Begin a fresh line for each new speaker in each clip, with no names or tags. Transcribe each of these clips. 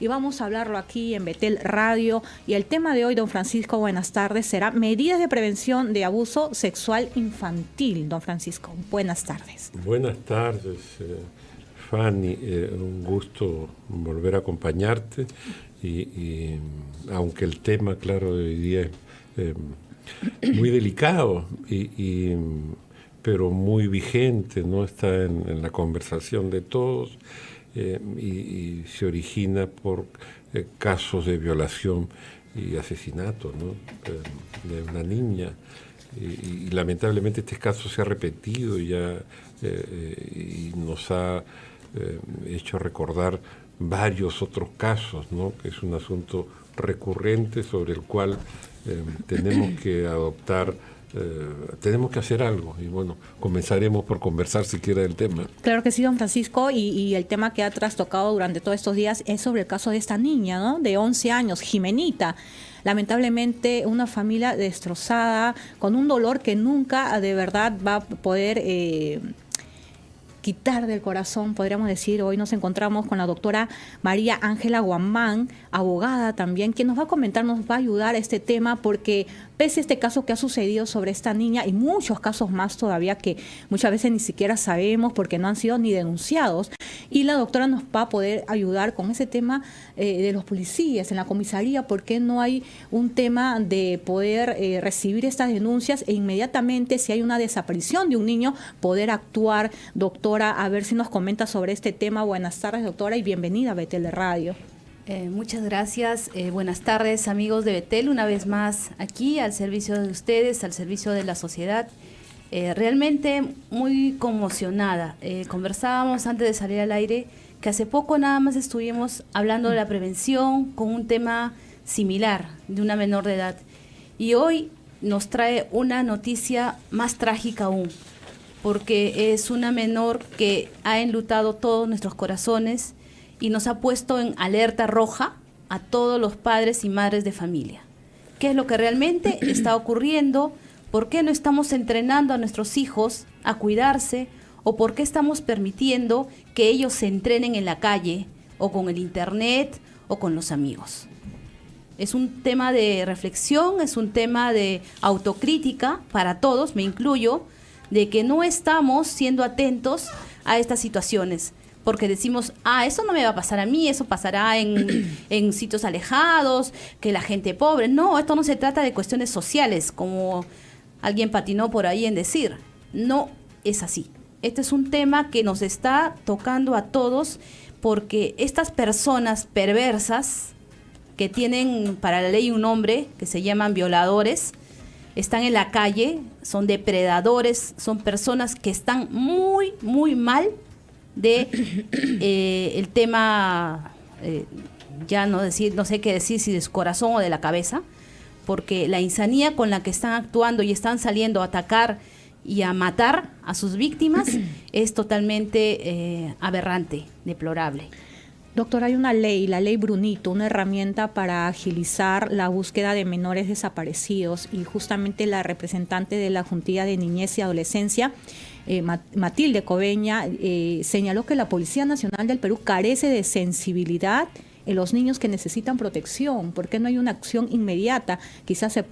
y vamos a hablarlo aquí en Betel Radio. Y el tema de hoy, don Francisco, buenas tardes, será medidas de prevención de abuso sexual infantil. Don Francisco, buenas tardes.
Buenas tardes, Fanny, un gusto volver a acompañarte y aunque el tema, claro, de hoy día es muy delicado pero muy vigente, ¿no? Está en la conversación de todos y se origina por casos de violación y asesinato, ¿no? De una niña. Y lamentablemente este caso se ha repetido ya y nos ha hecho recordar varios otros casos, ¿no? Que es un asunto recurrente sobre el cual tenemos que adoptar, tenemos que hacer algo. Y bueno, comenzaremos por conversar siquiera del tema.
Claro que sí, don Francisco, y el tema que ha trastocado durante todos estos días es sobre el caso de esta niña, ¿no? De 11 años, Jimenita. Lamentablemente una familia destrozada, con un dolor que nunca de verdad va a poder quitar del corazón, podríamos decir. Hoy nos encontramos con la doctora María Ángela Guamán, abogada también, quien nos va a comentar, nos va a ayudar a este tema, porque pese a este caso que ha sucedido sobre esta niña y muchos casos más todavía que muchas veces ni siquiera sabemos porque no han sido ni denunciados, y la doctora nos va a poder ayudar con ese tema de los policías en la comisaría, porque no hay un tema de poder recibir estas denuncias e inmediatamente, si hay una desaparición de un niño, poder actuar. Doctora, a ver si nos comenta sobre este tema. Buenas tardes, doctora, y bienvenida a Betel Radio.
Muchas gracias. Buenas tardes, amigos de Betel, una vez más aquí al servicio de ustedes, al servicio de la sociedad. Realmente muy conmocionada. Conversábamos antes de salir al aire que hace poco nada más estuvimos hablando de la prevención con un tema similar de una menor de edad. Y hoy nos trae una noticia más trágica aún, porque es una menor que ha enlutado todos nuestros corazones y nos ha puesto en alerta roja a todos los padres y madres de familia. ¿Qué es lo que realmente está ocurriendo? ¿Por qué no estamos entrenando a nuestros hijos a cuidarse? ¿O por qué estamos permitiendo que ellos se entrenen en la calle o con el internet o con los amigos? Es un tema de reflexión, es un tema de autocrítica para todos, me incluyo, de que no estamos siendo atentos a estas situaciones. Porque decimos, eso no me va a pasar a mí, eso pasará en sitios alejados, que la gente pobre. No, esto no se trata de cuestiones sociales, como alguien patinó por ahí en decir. No es así. Este es un tema que nos está tocando a todos, porque estas personas perversas, que tienen para la ley un nombre, que se llaman violadores, están en la calle, son depredadores, son personas que están muy, muy mal de el tema, ya no sé qué decir, si de su corazón o de la cabeza, porque la insanía con la que están actuando y están saliendo a atacar y a matar a sus víctimas es totalmente aberrante, deplorable.
Doctor, hay una ley, la ley Brunito, una herramienta para agilizar la búsqueda de menores desaparecidos, y justamente la representante de la Juntilla de Niñez y Adolescencia, Matilde Coveña, señaló que la Policía Nacional del Perú carece de sensibilidad en los niños que necesitan protección, porque no hay una acción inmediata. Quizás se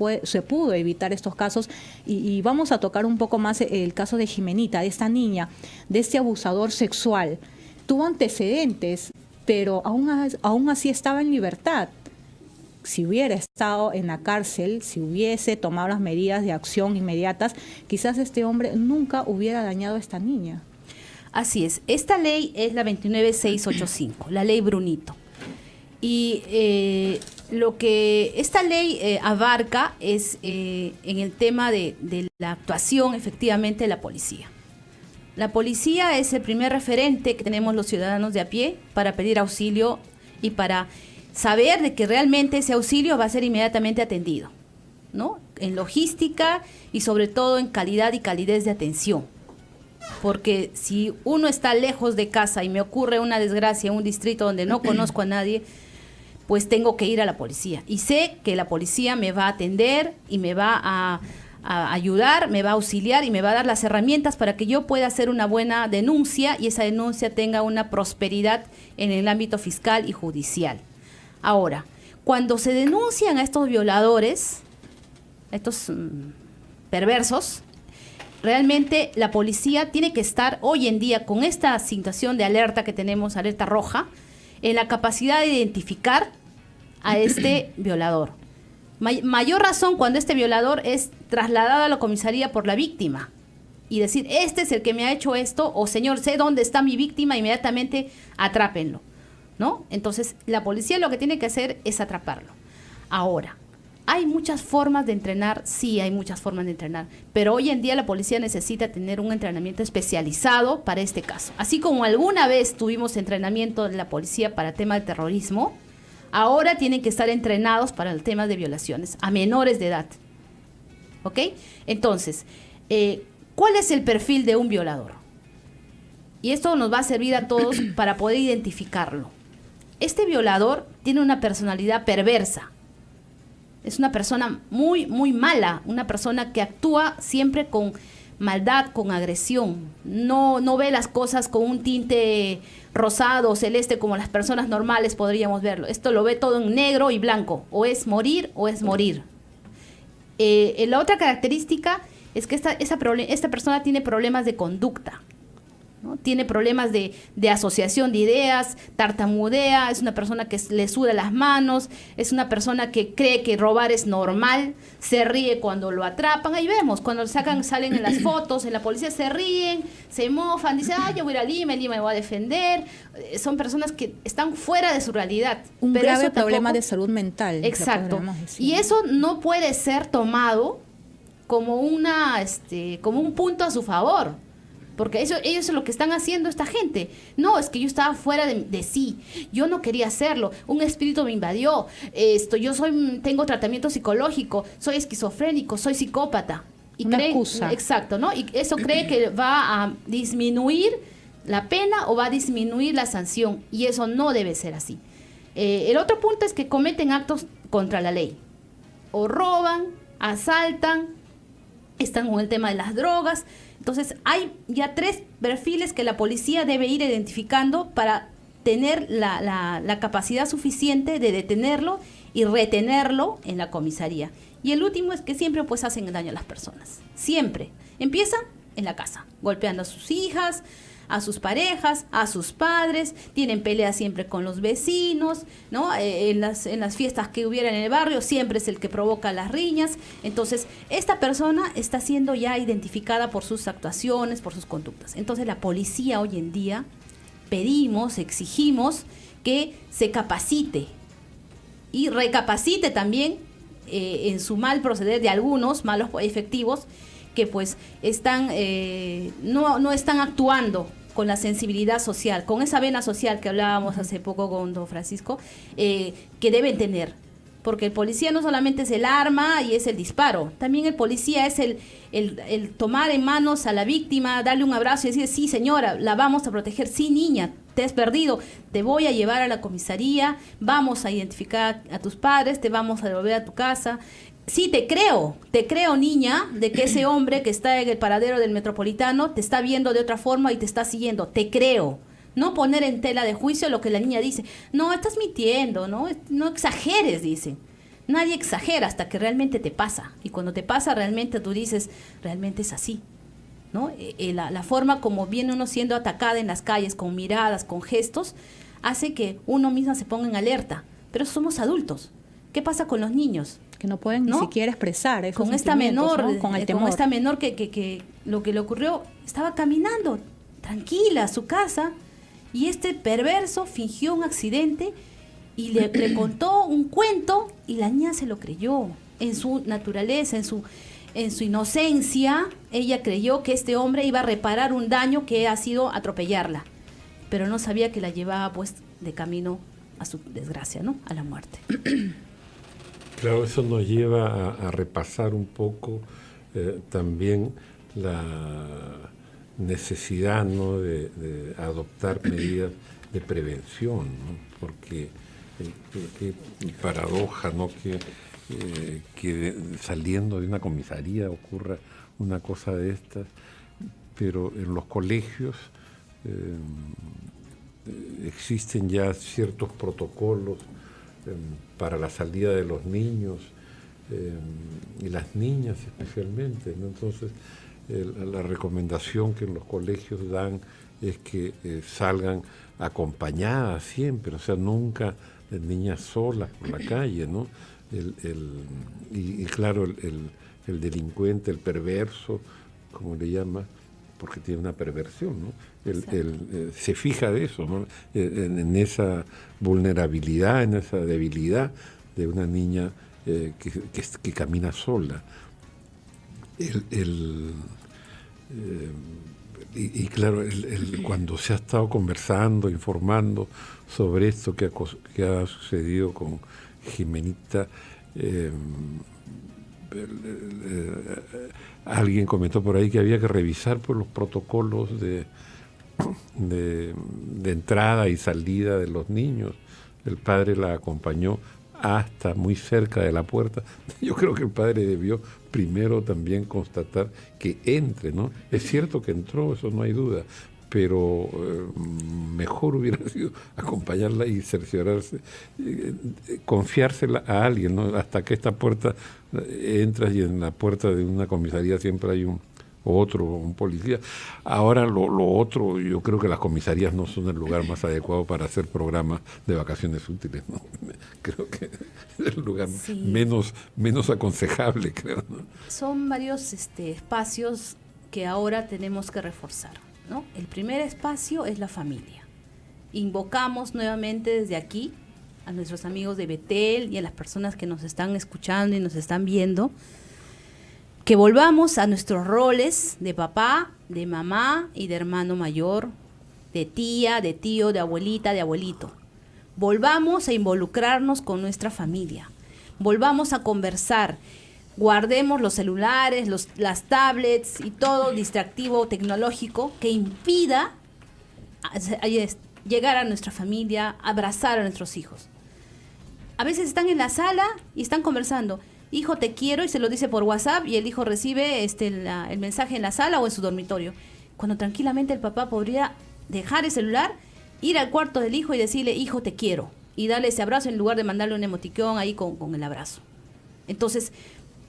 pudo evitar estos casos, y vamos a tocar un poco más el caso de Jimenita, de esta niña, de este abusador sexual. Tuvo antecedentes, pero aún así estaba en libertad. Si hubiera estado en la cárcel, si hubiese tomado las medidas de acción inmediatas, quizás este hombre nunca hubiera dañado a esta niña.
Así es. Esta ley es la 29685, la ley Brunito. Y lo que esta ley abarca es en el tema de la actuación efectivamente de la policía. La policía es el primer referente que tenemos los ciudadanos de a pie para pedir auxilio y para saber de que realmente ese auxilio va a ser inmediatamente atendido, ¿no? En logística y sobre todo en calidad y calidez de atención. Porque si uno está lejos de casa y me ocurre una desgracia en un distrito donde no conozco a nadie, pues tengo que ir a la policía. Y sé que la policía me va a atender y me va a ayudar, me va a auxiliar y me va a dar las herramientas para que yo pueda hacer una buena denuncia y esa denuncia tenga una prosperidad en el ámbito fiscal y judicial. Ahora, cuando se denuncian a estos violadores, a estos perversos, realmente la policía tiene que estar hoy en día con esta situación de alerta que tenemos, alerta roja, en la capacidad de identificar a este violador. Mayor razón cuando este violador es trasladado a la comisaría por la víctima y decir, este es el que me ha hecho esto, o señor, sé dónde está mi víctima, inmediatamente atrápenlo, ¿no? Entonces, la policía lo que tiene que hacer es atraparlo. Ahora, ¿hay muchas formas de entrenar? Sí, hay muchas formas de entrenar, pero hoy en día la policía necesita tener un entrenamiento especializado para este caso. Así como alguna vez tuvimos entrenamiento de la policía para el tema de terrorismo, ahora tienen que estar entrenados para el tema de violaciones a menores de edad. ¿Ok? Entonces, ¿cuál es el perfil de un violador? Y esto nos va a servir a todos para poder identificarlo. Este violador tiene una personalidad perversa. Es una persona muy, muy mala, una persona que actúa siempre con maldad, con agresión. No ve las cosas con un tinte rosado o celeste como las personas normales podríamos verlo. Esto lo ve todo en negro y blanco. O es morir o es morir. La otra característica es que esta persona tiene problemas de conducta, ¿no? Tiene problemas de asociación de ideas, tartamudea, es una persona que le suda las manos, es una persona que cree que robar es normal, se ríe cuando lo atrapan. Ahí vemos, cuando salen en las fotos, en la policía se ríen, se mofan, dicen, yo voy a ir a Lima me voy a defender. Son personas que están fuera de su realidad.
Un
pero
grave
eso tampoco,
problema de salud mental.
Exacto. Y eso no puede ser tomado como como un punto a su favor. Porque ellos es lo que están haciendo esta gente. No, es que yo estaba fuera de sí. Yo no quería hacerlo. Un espíritu me invadió. Tengo tratamiento psicológico. Soy esquizofrénico. Soy psicópata. Y
una excusa.
Exacto, ¿no? Y eso cree que va a disminuir la pena o va a disminuir la sanción. Y eso no debe ser así. El otro punto es que cometen actos contra la ley. O roban, asaltan, están con el tema de las drogas. Entonces, hay ya 3 perfiles que la policía debe ir identificando para tener la capacidad suficiente de detenerlo y retenerlo en la comisaría. Y el último es que siempre pues hacen daño a las personas. Siempre. Empiezan en la casa, golpeando a sus hijas, a sus parejas, a sus padres, tienen peleas siempre con los vecinos, ¿no? En las fiestas que hubiera en el barrio siempre es el que provoca las riñas. Entonces, esta persona está siendo ya identificada por sus actuaciones, por sus conductas. Entonces, la policía hoy en día exigimos que se capacite y recapacite también en su mal proceder de algunos malos efectivos que pues no están actuando con la sensibilidad social, con esa vena social que hablábamos hace poco con don Francisco, que deben tener. Porque el policía no solamente es el arma y es el disparo, también el policía es el tomar en manos a la víctima, darle un abrazo y decir, sí señora, la vamos a proteger, sí niña, te has perdido, te voy a llevar a la comisaría, vamos a identificar a tus padres, te vamos a devolver a tu casa. Sí, te creo niña, de que ese hombre que está en el paradero del Metropolitano te está viendo de otra forma y te está siguiendo, te creo. No poner en tela de juicio lo que la niña dice. No, estás mintiendo, no exageres, dicen. Nadie exagera hasta que realmente te pasa. Y cuando te pasa realmente tú dices, realmente es así, ¿no? La forma como viene uno siendo atacada en las calles, con miradas, con gestos, hace que uno misma se ponga en alerta. Pero somos adultos. ¿Qué pasa con los niños?
Que no pueden ni siquiera expresar esos
con esta menor,
¿no? Con el temor.
Con esta menor que lo que le ocurrió, estaba caminando tranquila a su casa y este perverso fingió un accidente y le contó un cuento y la niña se lo creyó. En su naturaleza, en su inocencia, ella creyó que este hombre iba a reparar un daño que ha sido atropellarla, pero no sabía que la llevaba pues de camino a su desgracia, ¿no? A la muerte.
Claro, eso nos lleva a repasar un poco también la necesidad, ¿no?, de adoptar medidas de prevención, ¿no? Porque qué paradoja, ¿no?, que saliendo de una comisaría ocurra una cosa de estas, pero en los colegios existen ya ciertos protocolos para la salida de los niños y las niñas especialmente, ¿no? Entonces, la recomendación que en los colegios dan es que salgan acompañadas siempre, o sea, nunca niñas solas por la calle, ¿no? Y claro, el delincuente, el perverso, como le llama, porque tiene una perversión, ¿no? Se fija de eso, ¿no? En esa vulnerabilidad, en esa debilidad de una niña que camina sola. Y claro, cuando se ha estado conversando, informando sobre esto que ha sucedido con Jimenita, alguien comentó por ahí que había que revisar por los protocolos de entrada y salida de los niños. El padre la acompañó hasta muy cerca de la puerta. Yo creo que el padre debió primero también constatar que entre, ¿no? Es cierto que entró, eso no hay duda, pero mejor hubiera sido acompañarla y cerciorarse, confiársela a alguien, ¿no? Hasta que esta puerta entras y en la puerta de una comisaría siempre hay un policía. Ahora lo otro, yo creo que las comisarías no son el lugar más adecuado para hacer programas de vacaciones útiles, ¿no? Creo que es el lugar menos aconsejable, creo, ¿no?
Son varios espacios que ahora tenemos que reforzar, ¿no? El primer espacio es la familia. Invocamos nuevamente desde aquí a nuestros amigos de Betel y a las personas que nos están escuchando y nos están viendo, que volvamos a nuestros roles de papá, de mamá y de hermano mayor, de tía, de tío, de abuelita, de abuelito. Volvamos a involucrarnos con nuestra familia. Volvamos a conversar. Guardemos los celulares, las tablets y todo distractivo tecnológico que impida llegar a nuestra familia, abrazar a nuestros hijos. A veces están en la sala y están conversando. Hijo, te quiero, y se lo dice por WhatsApp, y el hijo recibe el mensaje en la sala o en su dormitorio. Cuando tranquilamente el papá podría dejar el celular, ir al cuarto del hijo y decirle, hijo, te quiero, y darle ese abrazo en lugar de mandarle un emoticón ahí con el abrazo. Entonces,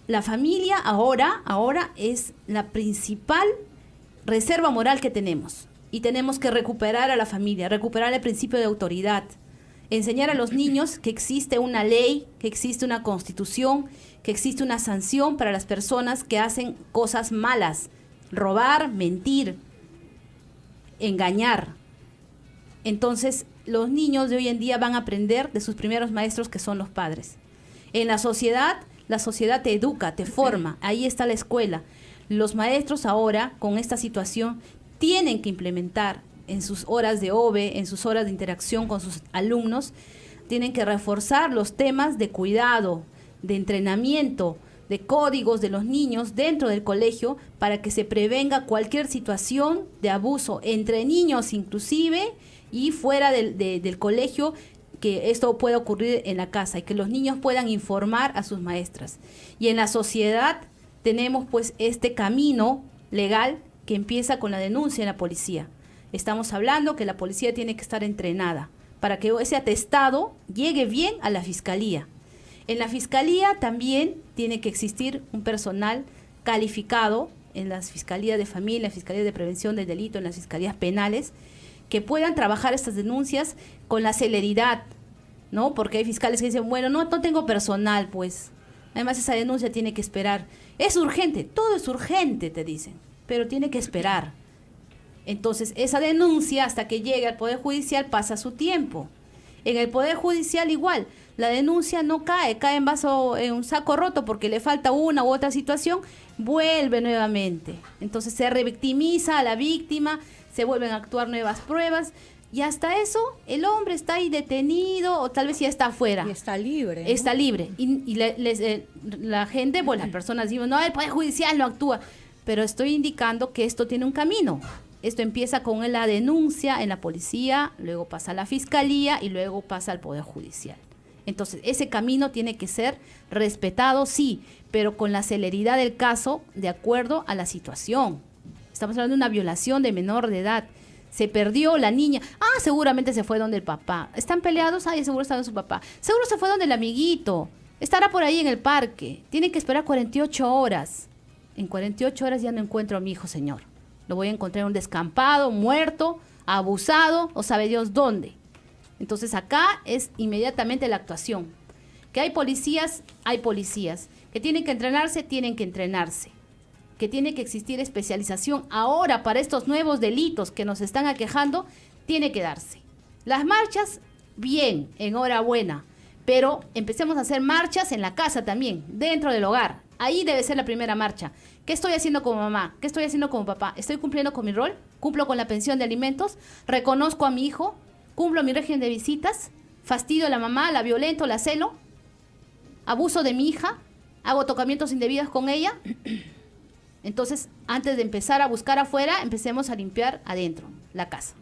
la familia ahora es la principal reserva moral que tenemos, y tenemos que recuperar a la familia, recuperar el principio de autoridad, enseñar a los niños que existe una ley, que existe una constitución, que existe una sanción para las personas que hacen cosas malas, robar, mentir, engañar. Entonces, los niños de hoy en día van a aprender de sus primeros maestros, que son los padres. En la sociedad te educa, te forma, ahí está la escuela. Los maestros ahora, con esta situación, tienen que implementar en sus horas de OVE, en sus horas de interacción con sus alumnos, tienen que reforzar los temas de cuidado, de entrenamiento, de códigos de los niños dentro del colegio, para que se prevenga cualquier situación de abuso entre niños inclusive y fuera del colegio, que esto pueda ocurrir en la casa y que los niños puedan informar a sus maestras. Y en la sociedad tenemos pues este camino legal que empieza con la denuncia en la policía. Estamos hablando que la policía tiene que estar entrenada para que ese atestado llegue bien a la fiscalía. En la fiscalía también tiene que existir un personal calificado en las fiscalías de familia, en las fiscalías de prevención del delito, en las fiscalías penales, que puedan trabajar estas denuncias con la celeridad, ¿no? Porque hay fiscales que dicen, bueno, no tengo personal, pues. Además, esa denuncia tiene que esperar. Es urgente, todo es urgente, te dicen, pero tiene que esperar. Entonces, esa denuncia, hasta que llegue al Poder Judicial, pasa su tiempo. En el Poder Judicial igual, la denuncia no cae en un saco roto porque le falta una u otra situación, vuelve nuevamente. Entonces se revictimiza a la víctima, se vuelven a actuar nuevas pruebas, y hasta eso el hombre está ahí detenido, o tal vez ya está afuera.
Y está libre, ¿no?
Está libre. Y la gente, pues las personas dicen, no, el Poder Judicial no actúa. Pero estoy indicando que esto tiene un camino. Esto empieza con la denuncia en la policía, luego pasa a la fiscalía y luego pasa al Poder Judicial. Entonces, ese camino tiene que ser respetado, sí, pero con la celeridad del caso, de acuerdo a la situación. Estamos hablando de una violación de menor de edad. Se perdió la niña. Ah, seguramente se fue donde el papá. ¿Están peleados? Ay, seguro está con su papá. Seguro se fue donde el amiguito. Estará por ahí en el parque. Tiene que esperar 48 horas. En 48 horas ya no encuentro a mi hijo, señor. Lo voy a encontrar en un descampado, muerto, abusado, o sabe Dios dónde. Entonces acá es inmediatamente la actuación. Que hay policías. Que tienen que entrenarse, tienen que entrenarse. Que tiene que existir especialización ahora para estos nuevos delitos que nos están aquejando, tiene que darse. Las marchas, bien, enhorabuena, pero empecemos a hacer marchas en la casa también, dentro del hogar. Ahí debe ser la primera marcha. ¿Qué estoy haciendo como mamá? ¿Qué estoy haciendo como papá? ¿Estoy cumpliendo con mi rol? ¿Cumplo con la pensión de alimentos? ¿Reconozco a mi hijo? ¿Cumplo mi régimen de visitas? ¿Fastidio a la mamá? ¿La violento? ¿La celo? ¿Abuso de mi hija? ¿Hago tocamientos indebidos con ella? Entonces, antes de empezar a buscar afuera, empecemos a limpiar adentro, la casa.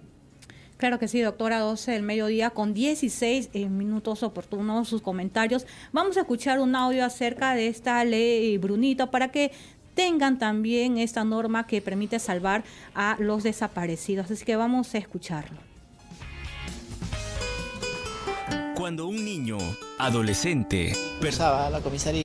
Claro que sí, doctora, 12 del mediodía con 16 minutos oportunos sus comentarios. Vamos a escuchar un audio acerca de esta ley Brunito para que tengan también esta norma que permite salvar a los desaparecidos. Así que vamos a escucharlo.
Cuando un niño, adolescente,
a la comisaría.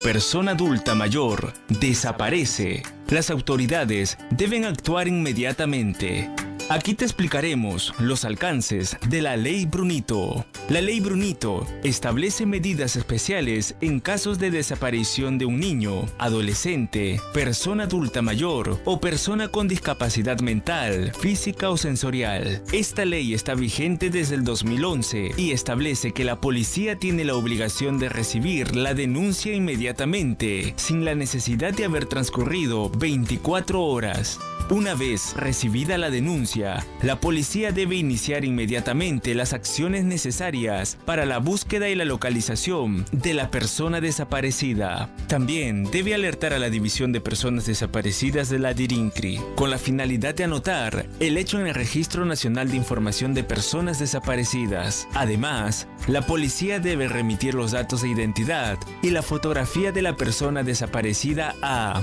persona adulta mayor desaparece, las autoridades deben actuar inmediatamente. Aquí te explicaremos los alcances de la Ley Brunito. La Ley Brunito establece medidas especiales en casos de desaparición de un niño, adolescente, persona adulta mayor o persona con discapacidad mental, física o sensorial. Esta ley está vigente desde el 2011 y establece que la policía tiene la obligación de recibir la denuncia inmediatamente, sin la necesidad de haber transcurrido 24 horas. Una vez recibida la denuncia, la policía debe iniciar inmediatamente las acciones necesarias para la búsqueda y la localización de la persona desaparecida. También debe alertar a la División de Personas Desaparecidas de la DIRINCRI, con la finalidad de anotar el hecho en el Registro Nacional de Información de Personas Desaparecidas. Además, la policía debe remitir los datos de identidad y la fotografía de la persona desaparecida a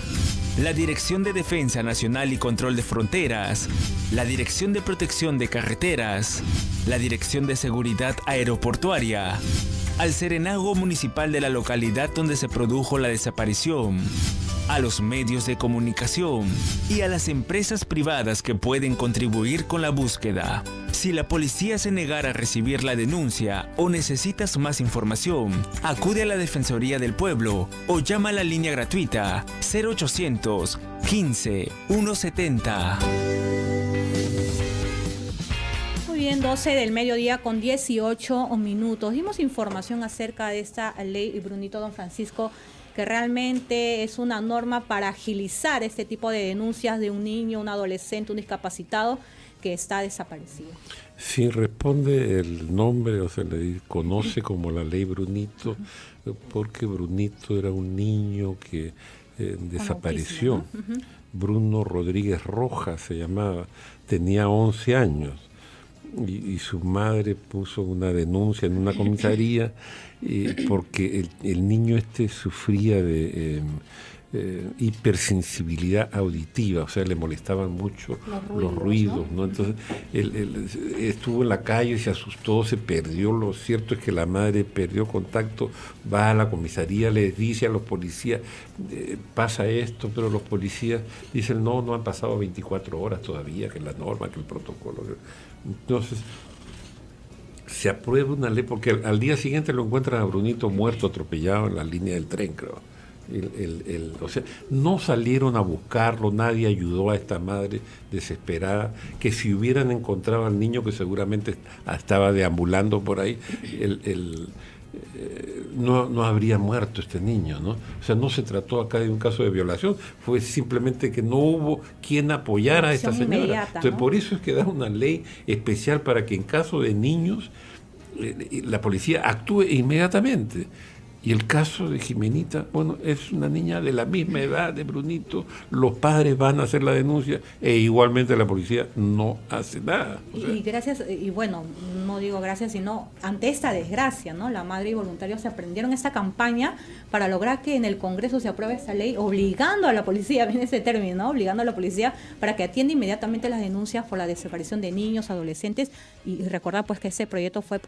la Dirección de Defensa Nacional y Control de Fronteras, la Dirección de Protección de Carreteras, la Dirección de Seguridad Aeroportuaria, al Serenazgo Municipal de la localidad donde se produjo la desaparición, a los medios de comunicación y a las empresas privadas que pueden contribuir con la búsqueda. Si la policía se negara a recibir la denuncia o necesitas más información, acude a la Defensoría del Pueblo o llama a la línea gratuita 0800 15 170.
Muy bien, 12 del mediodía con 18 minutos. Dimos información acerca de esta ley Brunito, don Francisco, que realmente es una norma para agilizar este tipo de denuncias de un niño, un adolescente, un discapacitado que está desaparecido.
Sí, responde el nombre, o sea, le conoce como la ley Brunito, porque Brunito era un niño que desapareció.
Autismo, ¿no?
Bruno Rodríguez Rojas se llamaba, tenía 11 años. Y su madre puso una denuncia en una comisaría porque el niño sufría de hipersensibilidad auditiva, o sea, le molestaban mucho los ruidos, ¿no? Entonces, él estuvo en la calle, se asustó, se perdió. Lo cierto es que la madre perdió contacto, va a la comisaría, les dice a los policías, pasa esto, pero los policías dicen, no han pasado 24 horas todavía, que es la norma, que el protocolo. Entonces, se aprueba una ley, porque al día siguiente lo encuentran a Brunito muerto, atropellado en la línea del tren, creo. O sea, no salieron a buscarlo, nadie ayudó a esta madre desesperada, que si hubieran encontrado al niño, que seguramente estaba deambulando por ahí, no habría muerto este niño, ¿no? O sea, no se trató acá de un caso de violación, fue simplemente que no hubo quien apoyara a esta señora.
Inmediata,
entonces,
¿no?
por eso es que da una ley especial para que en caso de niños la policía actúe inmediatamente. Y el caso de Jimenita, bueno, es una niña de la misma edad de Brunito, los padres van a hacer la denuncia e igualmente la policía no hace nada. O sea,
y gracias, y bueno, no digo gracias, sino ante esta desgracia, ¿no? La madre y voluntarios se aprendieron esta campaña para lograr que en el Congreso se apruebe esta ley, obligando a la policía, viene ese término, ¿no? Obligando a la policía para que atienda inmediatamente las denuncias por la desaparición de niños, adolescentes, y recordar pues que ese proyecto fue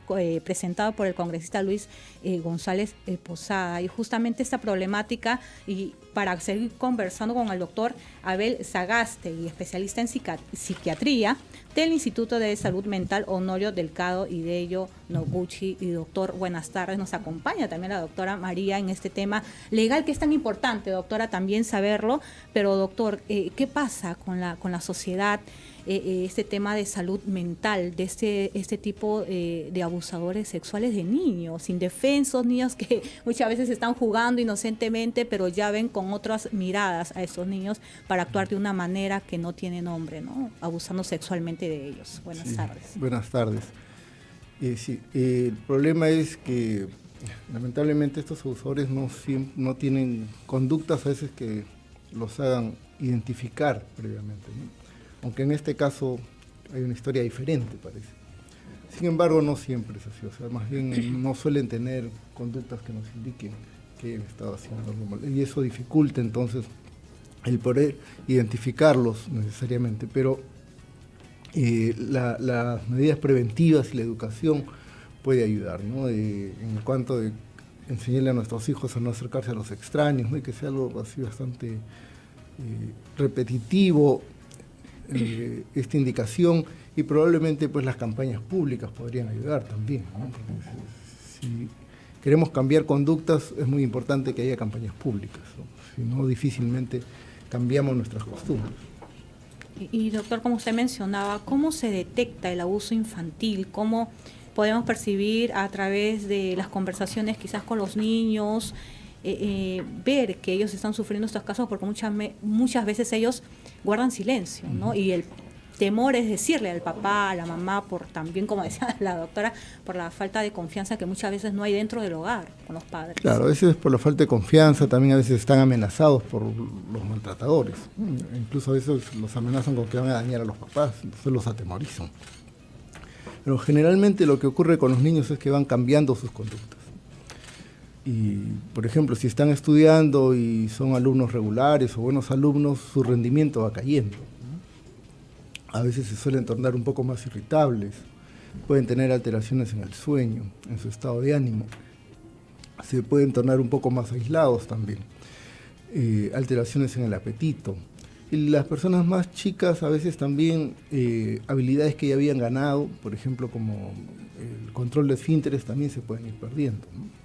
presentado por el congresista Luis González Posada, y justamente esta problemática, y para seguir conversando con el doctor Abel Sagaste, especialista en psiquiatría del Instituto de Salud Mental Honorio Delgado Hideyo Noguchi. Y doctor, buenas tardes, nos acompaña también la doctora María en este tema legal que es tan importante, doctora, también saberlo, pero doctor, ¿qué pasa con la sociedad? Este tema de salud mental, de este tipo de abusadores sexuales de niños, indefensos, niños que muchas veces están jugando inocentemente, pero ya ven con otras miradas a esos niños para actuar de una manera que no tiene nombre, ¿no? Abusando sexualmente de ellos. Buenas tardes.
Buenas tardes. El problema es que lamentablemente estos abusadores no tienen conductas a veces que los hagan identificar previamente, ¿no? Aunque en este caso hay una historia diferente, parece. Sin embargo, no siempre es así, o sea, más bien no suelen tener conductas que nos indiquen que han estado haciendo algo mal, y eso dificulta entonces el poder identificarlos necesariamente, pero las medidas preventivas y la educación puede ayudar, ¿no? En cuanto de enseñarle a nuestros hijos a no acercarse a los extraños, ¿no? Y que sea algo así bastante repetitivo, esta indicación, y probablemente pues las campañas públicas podrían ayudar también, ¿no? Porque si queremos cambiar conductas es muy importante que haya campañas públicas, ¿no? Si no, difícilmente cambiamos nuestras costumbres.
Y doctor, como usted mencionaba, ¿cómo se detecta el abuso infantil? ¿Cómo podemos percibir a través de las conversaciones quizás con los niños, ver que ellos están sufriendo estos casos? Porque muchas veces ellos guardan silencio, ¿no? Y el temor es decirle al papá, a la mamá, por también, como decía la doctora, por la falta de confianza que muchas veces no hay dentro del hogar con los padres.
Claro, a veces es por la falta de confianza, también a veces están amenazados por los maltratadores. Incluso a veces los amenazan con que van a dañar a los papás, entonces los atemorizan. Pero generalmente lo que ocurre con los niños es que van cambiando sus conductas. Y, por ejemplo, si están estudiando y son alumnos regulares o buenos alumnos, su rendimiento va cayendo, ¿no? A veces se suelen tornar un poco más irritables, pueden tener alteraciones en el sueño, en su estado de ánimo, se pueden tornar un poco más aislados también, alteraciones en el apetito. Y las personas más chicas a veces también habilidades que ya habían ganado, por ejemplo, como el control de esfínteres, también se pueden ir perdiendo, ¿no?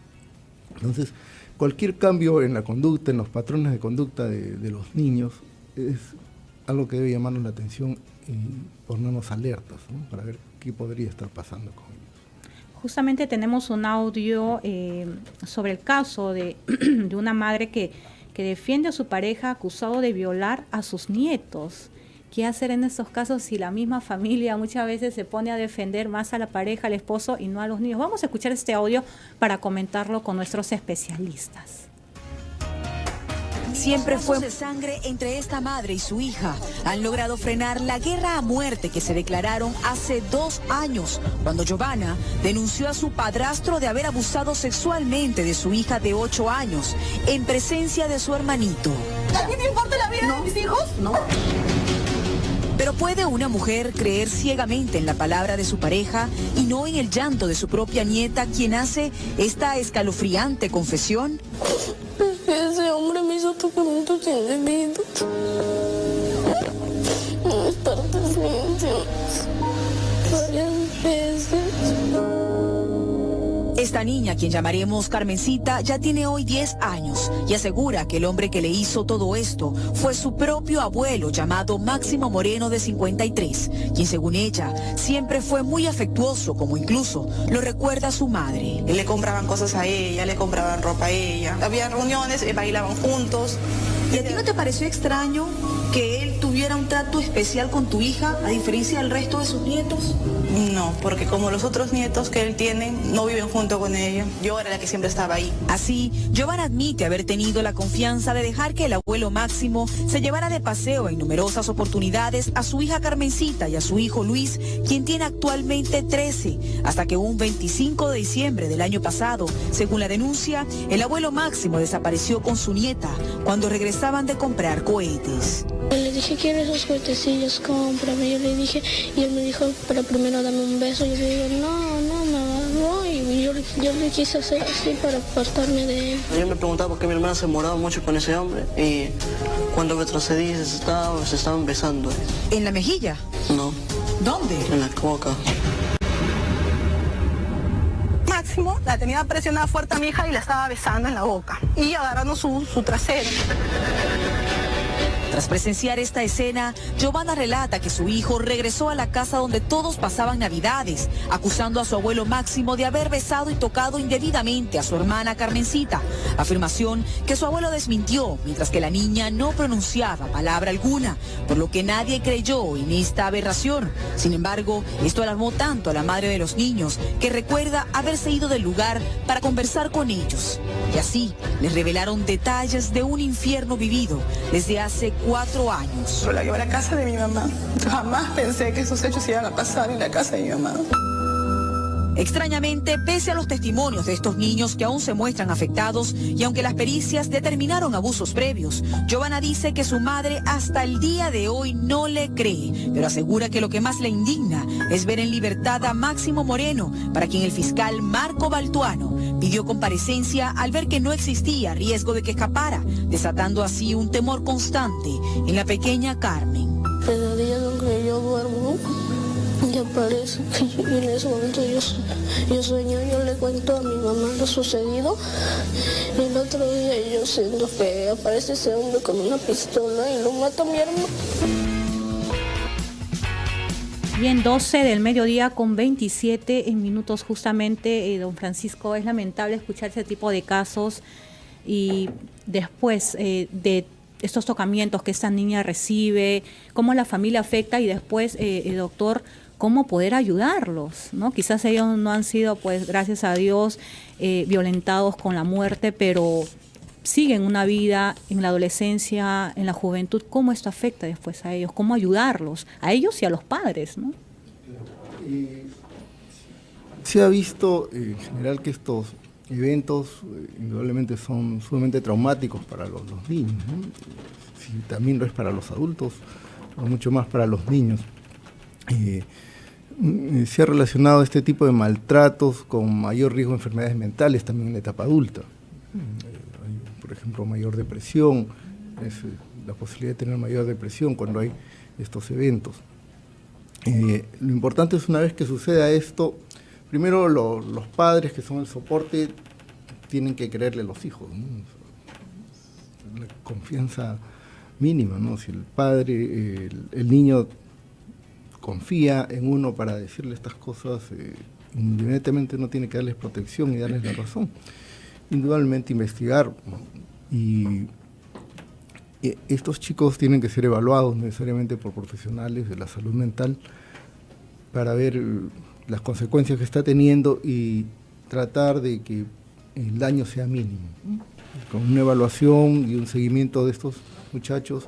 Entonces, cualquier cambio en la conducta, en los patrones de conducta de los niños, es algo que debe llamarnos la atención y ponernos alertas, ¿no? Para ver qué podría estar pasando con ellos.
Justamente tenemos un audio sobre el caso de una madre que defiende a su pareja acusado de violar a sus nietos. ¿Qué hacer en estos casos si la misma familia muchas veces se pone a defender más a la pareja, al esposo, y no a los niños? Vamos a escuchar este audio para comentarlo con nuestros especialistas.
Siempre fue de sangre entre esta madre y su hija. Han logrado frenar la guerra a muerte que se declararon hace 2 años, cuando Giovanna denunció a su padrastro de haber abusado sexualmente de su hija de 8 años, en presencia de su hermanito.
¿A ti te importa la vida de mis hijos? No.
Pero ¿puede una mujer creer ciegamente en la palabra de su pareja y no en el llanto de su propia nieta, quien hace esta escalofriante confesión?
Ese hombre me hizo tocamientos indebidos. Mis partes íntimas. Varias veces.
Esta niña, quien llamaremos Carmencita, ya tiene hoy 10 años y asegura que el hombre que le hizo todo esto fue su propio abuelo, llamado Máximo Moreno, de 53, quien, según ella, siempre fue muy afectuoso, como incluso lo recuerda su madre.
Le compraban cosas a ella, le compraban ropa a ella. Había reuniones, bailaban juntos.
¿Y a ti no te pareció extraño que él tuviera un trato especial con tu hija, a diferencia del resto de sus nietos?
No, porque como los otros nietos que él tiene no viven junto con ella, yo era la que siempre estaba ahí.
Así, Giovanna admite haber tenido la confianza de dejar que el abuelo Máximo se llevara de paseo en numerosas oportunidades a su hija Carmencita y a su hijo Luis, quien tiene actualmente 13, hasta que un 25 de diciembre del año pasado, según la denuncia, el abuelo Máximo desapareció con su nieta cuando regresaban de comprar cohetes.
Yo le dije, quiero esos juguetecillos, cómprame. Yo le dije, y él me dijo, pero primero dame un beso. Yo le digo, no, y yo le quise hacer así para apartarme de él.
Yo me preguntaba por qué mi hermana se moraba mucho con ese hombre, y cuando retrocedí se estaban besando.
¿En la mejilla?
No.
¿Dónde?
En la boca.
Máximo la tenía presionada fuerte a mi hija y la estaba besando en la boca y agarrando su trasero.
Tras presenciar esta escena, Giovanna relata que su hijo regresó a la casa donde todos pasaban Navidades, acusando a su abuelo Máximo de haber besado y tocado indebidamente a su hermana Carmencita, afirmación que su abuelo desmintió, mientras que la niña no pronunciaba palabra alguna, por lo que nadie creyó en esta aberración. Sin embargo, esto alarmó tanto a la madre de los niños, que recuerda haberse ido del lugar para conversar con ellos. Y así les revelaron detalles de un infierno vivido desde hace 4 años.
Yo la llevé a la casa de mi mamá. Jamás pensé que esos hechos iban a pasar en la casa de mi mamá.
Extrañamente, pese a los testimonios de estos niños que aún se muestran afectados y aunque las pericias determinaron abusos previos, Giovanna dice que su madre hasta el día de hoy no le cree, pero asegura que lo que más le indigna es ver en libertad a Máximo Moreno, para quien el fiscal Marco Baltuano pidió comparecencia al ver que no existía riesgo de que escapara, desatando así un temor constante en la pequeña Carmen.
Cada día donde yo duermo, ya parece que en ese momento yo sueño, yo le cuento a mi mamá lo sucedido. Y el otro día yo siento que aparece ese hombre con una pistola y lo mata a mi hermano.
Bien, 12 del mediodía con 27 minutos justamente, don Francisco. Es lamentable escuchar ese tipo de casos y después de estos tocamientos que esta niña recibe, cómo la familia afecta y después, doctor, cómo poder ayudarlos, ¿no? Quizás ellos no han sido, pues, gracias a Dios, violentados con la muerte, pero siguen una vida en la adolescencia, en la juventud. ¿Cómo esto afecta después a ellos? ¿Cómo ayudarlos? A ellos y a los padres, ¿no?
Se ha visto en general que estos eventos indudablemente son sumamente traumáticos para los niños, ¿no? Si también lo es para los adultos, pero mucho más para los niños. Se ha relacionado este tipo de maltratos con mayor riesgo de enfermedades mentales también en la etapa adulta. Hay, por ejemplo, mayor depresión, la posibilidad de tener mayor depresión cuando hay estos eventos. Lo importante es, una vez que suceda esto, primero los padres, que son el soporte, tienen que creerle a los hijos, ¿no? La confianza mínima, ¿no? Si el padre, el niño confía en uno para decirle estas cosas, inmediatamente uno tiene que darles protección y darles la razón. Indudablemente investigar, y estos chicos tienen que ser evaluados necesariamente por profesionales de la salud mental para ver las consecuencias que está teniendo y tratar de que el daño sea mínimo. Con una evaluación y un seguimiento de estos muchachos,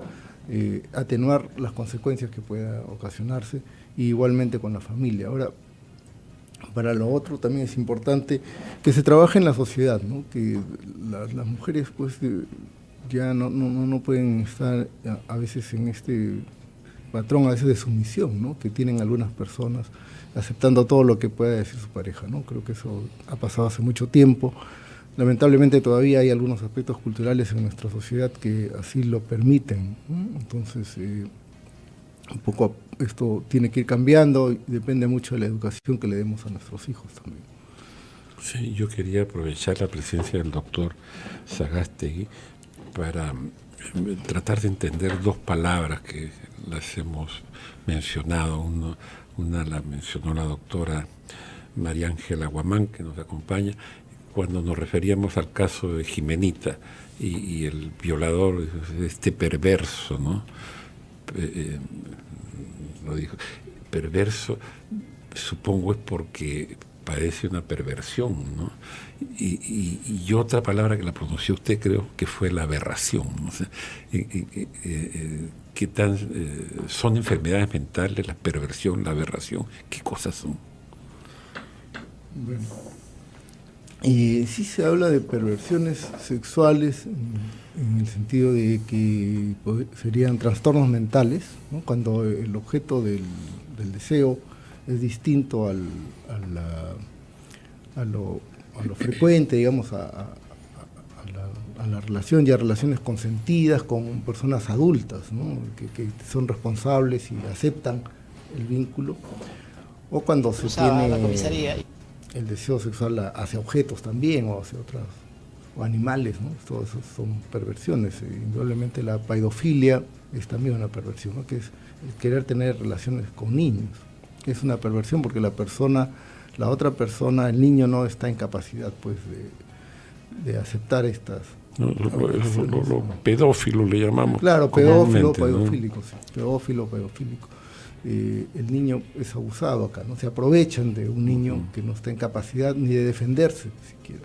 atenuar las consecuencias que pueda ocasionarse, y igualmente con la familia. Ahora, para lo otro también es importante que se trabaje en la sociedad, ¿no? Que las mujeres pues ya no pueden estar a veces en este patrón a veces de sumisión, ¿no? Que tienen algunas personas, aceptando todo lo que pueda decir su pareja, ¿no? Creo que eso ha pasado hace mucho tiempo. Lamentablemente todavía hay algunos aspectos culturales en nuestra sociedad que así lo permiten, ¿no? Entonces, un poco esto tiene que ir cambiando, y depende mucho de la educación que le demos a nuestros hijos también.
Sí, yo quería aprovechar la presencia del doctor Sagástegui para tratar de entender dos palabras que las hemos mencionado. Una la mencionó la doctora María Ángela Guamán, que nos acompaña, cuando nos referíamos al caso de Jimenita y el violador, este perverso, ¿no? lo dijo. Perverso, supongo es porque parece una perversión, ¿no? Y otra palabra que la pronunció usted creo que fue la aberración, ¿no? O sea, ¿qué tan son enfermedades mentales la perversión, la aberración? ¿Qué cosas son?
Bueno, sí se habla de perversiones sexuales en el sentido de que serían trastornos mentales, ¿no? Cuando el objeto del deseo es distinto a lo frecuente, digamos, a la relación, ya relaciones consentidas con personas adultas, ¿no? que son responsables y aceptan el vínculo, o cuando se tiene el deseo sexual hacia objetos también, o hacia otras, o animales, ¿no? Todo eso son perversiones. Indudablemente la paidofilia es también una perversión, ¿no? Que es el querer tener relaciones con niños. Es una perversión porque la otra persona, el niño no está en capacidad pues de aceptar estas.
Lo pedófilo le llamamos.
Claro, pedófilo,
¿no?
pedofílico, sí. Pedófilo. El niño es abusado acá, no se aprovechan de un niño que no está en capacidad ni de defenderse siquiera.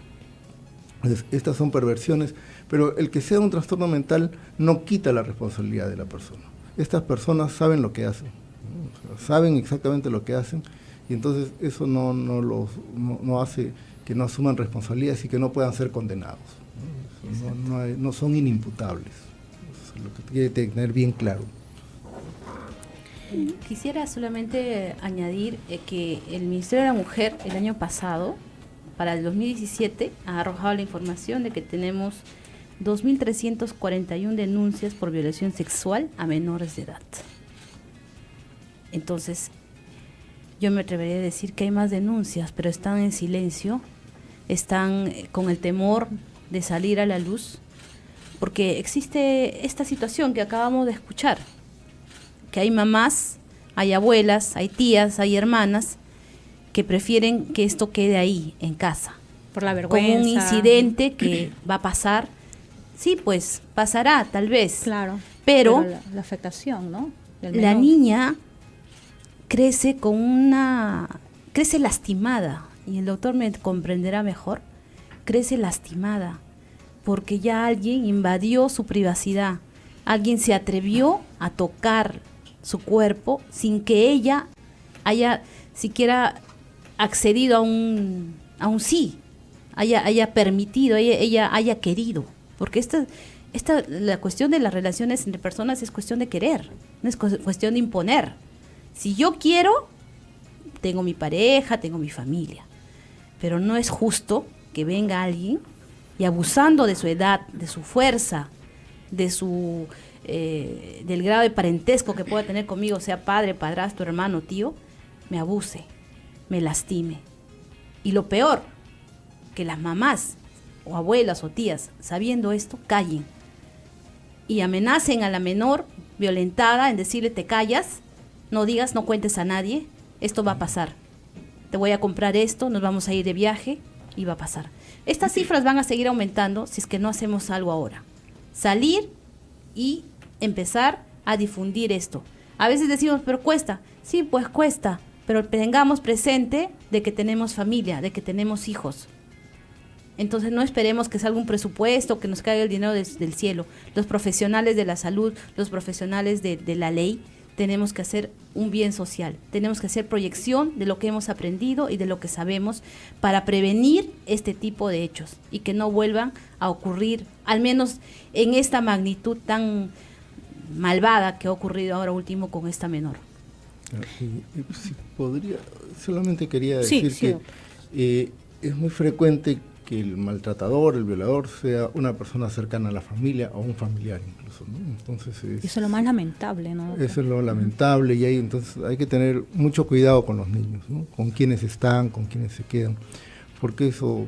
Entonces, estas son perversiones, pero el que sea un trastorno mental no quita la responsabilidad de la persona. Estas personas saben lo que hacen, ¿no? O sea, saben exactamente lo que hacen, y entonces eso no hace que no asuman responsabilidades y que no puedan ser condenados, ¿no? No son inimputables. Eso es lo que tiene que tener bien claro.
Quisiera solamente añadir que el Ministerio de la Mujer el año pasado, para el 2017, ha arrojado la información de que tenemos 2.341 denuncias por violación sexual a menores de edad. Entonces, yo me atrevería a decir que hay más denuncias, pero están en silencio, están con el temor de salir a la luz, porque existe esta situación que acabamos de escuchar, que hay mamás, hay abuelas, hay tías, hay hermanas que prefieren que esto quede ahí, en casa.
Por la vergüenza.
Como un incidente que va a pasar. Sí, pues, pasará, tal vez.
Claro.
Pero
la afectación, ¿no?
La niña crece crece lastimada, y el doctor me comprenderá mejor, crece lastimada, porque ya alguien invadió su privacidad, alguien se atrevió a tocar su cuerpo sin que ella haya siquiera accedido a un sí, haya permitido, ella haya querido, porque la cuestión de las relaciones entre personas es cuestión de querer, no es cuestión de imponer. Si yo quiero, tengo mi pareja, tengo mi familia, pero no es justo que venga alguien y abusando de su edad, de su fuerza, de del grado de parentesco que pueda tener conmigo, sea padre, padrastro, hermano, tío, me abuse, me lastime. Y lo peor, que las mamás o abuelas o tías, sabiendo esto, callen y amenacen a la menor violentada en decirle: te callas, no digas, no cuentes a nadie, esto va a pasar, te voy a comprar esto, nos vamos a ir de viaje y va a pasar. Estas cifras van a seguir aumentando si es que no hacemos algo ahora. Salir y empezar a difundir esto. A veces decimos, pero cuesta. Sí, pues cuesta, pero tengamos presente de que tenemos familia, de que tenemos hijos. Entonces no esperemos que salga un presupuesto, que nos caiga el dinero del cielo. Los profesionales de la salud, los profesionales de la ley, tenemos que hacer un bien social. Tenemos que hacer proyección de lo que hemos aprendido y de lo que sabemos para prevenir este tipo de hechos y que no vuelvan a ocurrir, al menos en esta magnitud tan malvada que ha ocurrido ahora último con esta menor.
Si podría, solamente quería decir que es muy frecuente que el maltratador, el violador, sea una persona cercana a la familia o un familiar incluso, ¿no? Entonces
eso es lo más lamentable, ¿no?
Eso es lo lamentable, y entonces hay que tener mucho cuidado con los niños, ¿no? Con quienes están, con quienes se quedan, porque eso